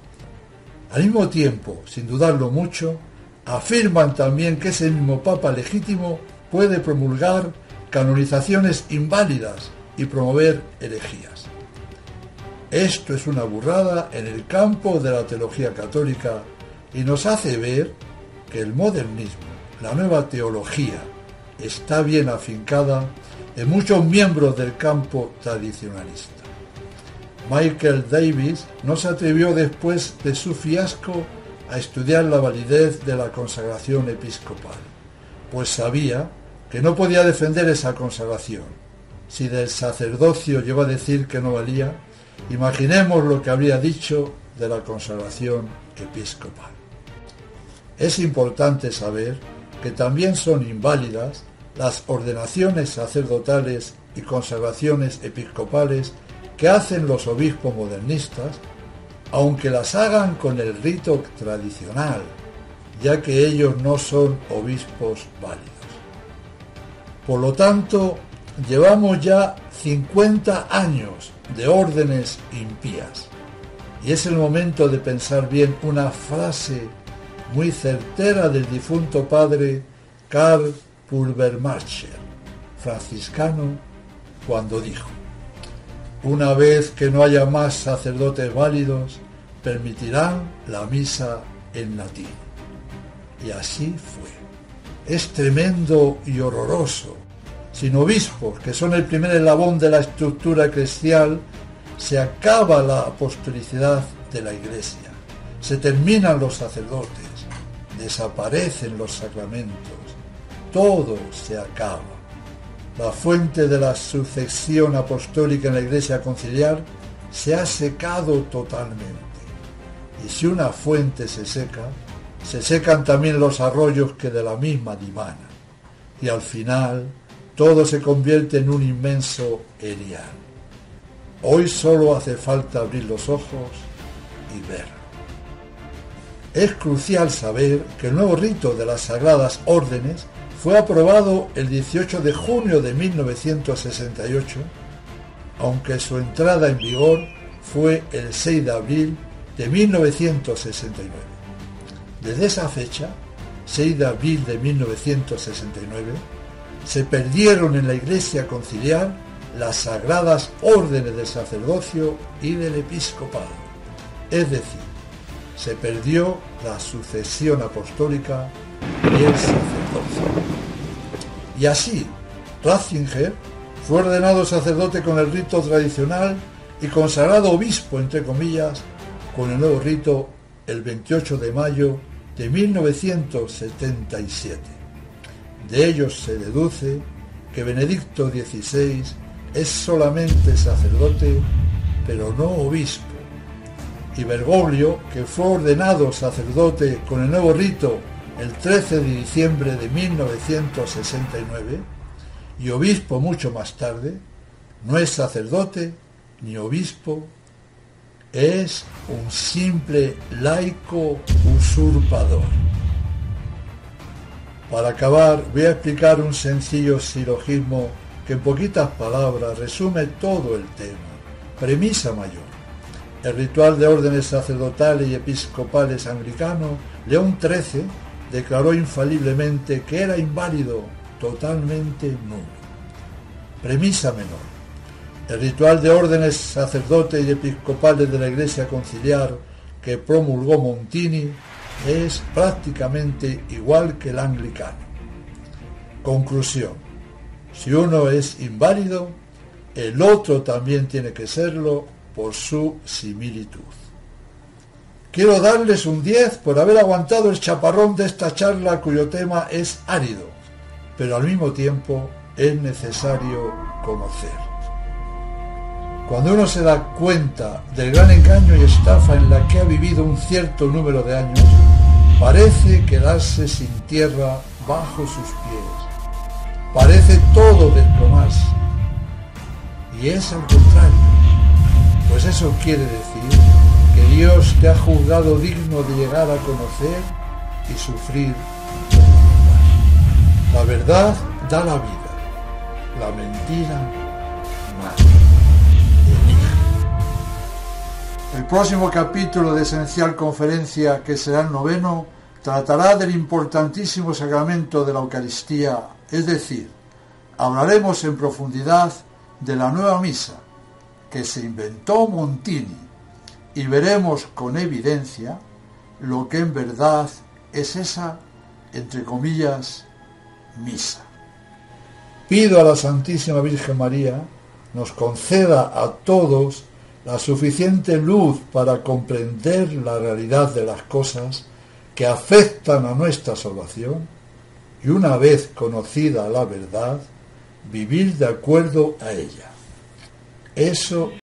Al mismo tiempo, sin dudarlo mucho, afirman también que ese mismo Papa legítimo puede promulgar canonizaciones inválidas y promover herejías. Esto es una burrada en el campo de la teología católica y nos hace ver que el modernismo, la nueva teología, está bien afincada en muchos miembros del campo tradicionalista. Michael Davis no se atrevió después de su fiasco a estudiar la validez de la consagración episcopal, pues sabía que no podía defender esa consagración. Si del sacerdocio llegó a decir que no valía, imaginemos lo que habría dicho de la consagración episcopal. Es importante saber que también son inválidas las ordenaciones sacerdotales y consagraciones episcopales que hacen los obispos modernistas, aunque las hagan con el rito tradicional, ya que ellos no son obispos válidos. Por lo tanto, llevamos ya 50 años de órdenes impías, y es el momento de pensar bien una frase muy certera del difunto padre Karl Pulvermacher, franciscano, cuando dijo: una vez que no haya más sacerdotes válidos, permitirán la misa en latín. Y así fue. Es tremendo y horroroso. Sin obispos, que son el primer eslabón de la estructura eclesial, se acaba la apostolicidad de la Iglesia. Se terminan los sacerdotes, desaparecen los sacramentos, todo se acaba. La fuente de la sucesión apostólica en la Iglesia conciliar se ha secado totalmente. Y si una fuente se seca, se secan también los arroyos que de la misma dimanan. Y al final, todo se convierte en un inmenso erial. Hoy solo hace falta abrir los ojos y verlo. Es crucial saber que el nuevo rito de las Sagradas Órdenes fue aprobado el 18 de junio de 1968, aunque su entrada en vigor fue el 6 de abril de 1969. Desde esa fecha, 6 de abril de 1969, se perdieron en la Iglesia conciliar las sagradas órdenes del sacerdocio y del episcopado. Es decir, se perdió la sucesión apostólica y el sacerdocio. Y así, Ratzinger fue ordenado sacerdote con el rito tradicional y consagrado obispo, entre comillas, con el nuevo rito el 28 de mayo de 1977. De ellos se deduce que Benedicto XVI es solamente sacerdote, pero no obispo, y Bergoglio, que fue ordenado sacerdote con el nuevo rito el 13 de diciembre de 1969, y obispo mucho más tarde, no es sacerdote ni obispo, es un simple laico usurpador. Para acabar, voy a explicar un sencillo silogismo que en poquitas palabras resume todo el tema. Premisa mayor. El ritual de órdenes sacerdotales y episcopales anglicano, León XIII, declaró infaliblemente que era inválido, totalmente nulo. Premisa menor. El ritual de órdenes sacerdotes y episcopales de la Iglesia conciliar que promulgó Montini es prácticamente igual que el anglicano. Conclusión. Si uno es inválido, el otro también tiene que serlo por su similitud. Quiero darles un 10 por haber aguantado el chaparrón de esta charla cuyo tema es árido, pero al mismo tiempo es necesario conocer. Cuando uno se da cuenta del gran engaño y estafa en la que ha vivido un cierto número de años, parece quedarse sin tierra bajo sus pies. Parece todo desplomarse. Y es al contrario, pues eso quiere decir que Dios te ha juzgado digno de llegar a conocer y sufrir la verdad. Da la vida, la mentira mata. El próximo capítulo de Esencial Conferencia, que será el 9º, tratará del importantísimo sacramento de la Eucaristía, es decir, hablaremos en profundidad de la nueva misa que se inventó Montini y veremos con evidencia lo que en verdad es esa, entre comillas, misa. Pido a la Santísima Virgen María nos conceda a todos la suficiente luz para comprender la realidad de las cosas que afectan a nuestra salvación y, una vez conocida la verdad, vivir de acuerdo a ella. Eso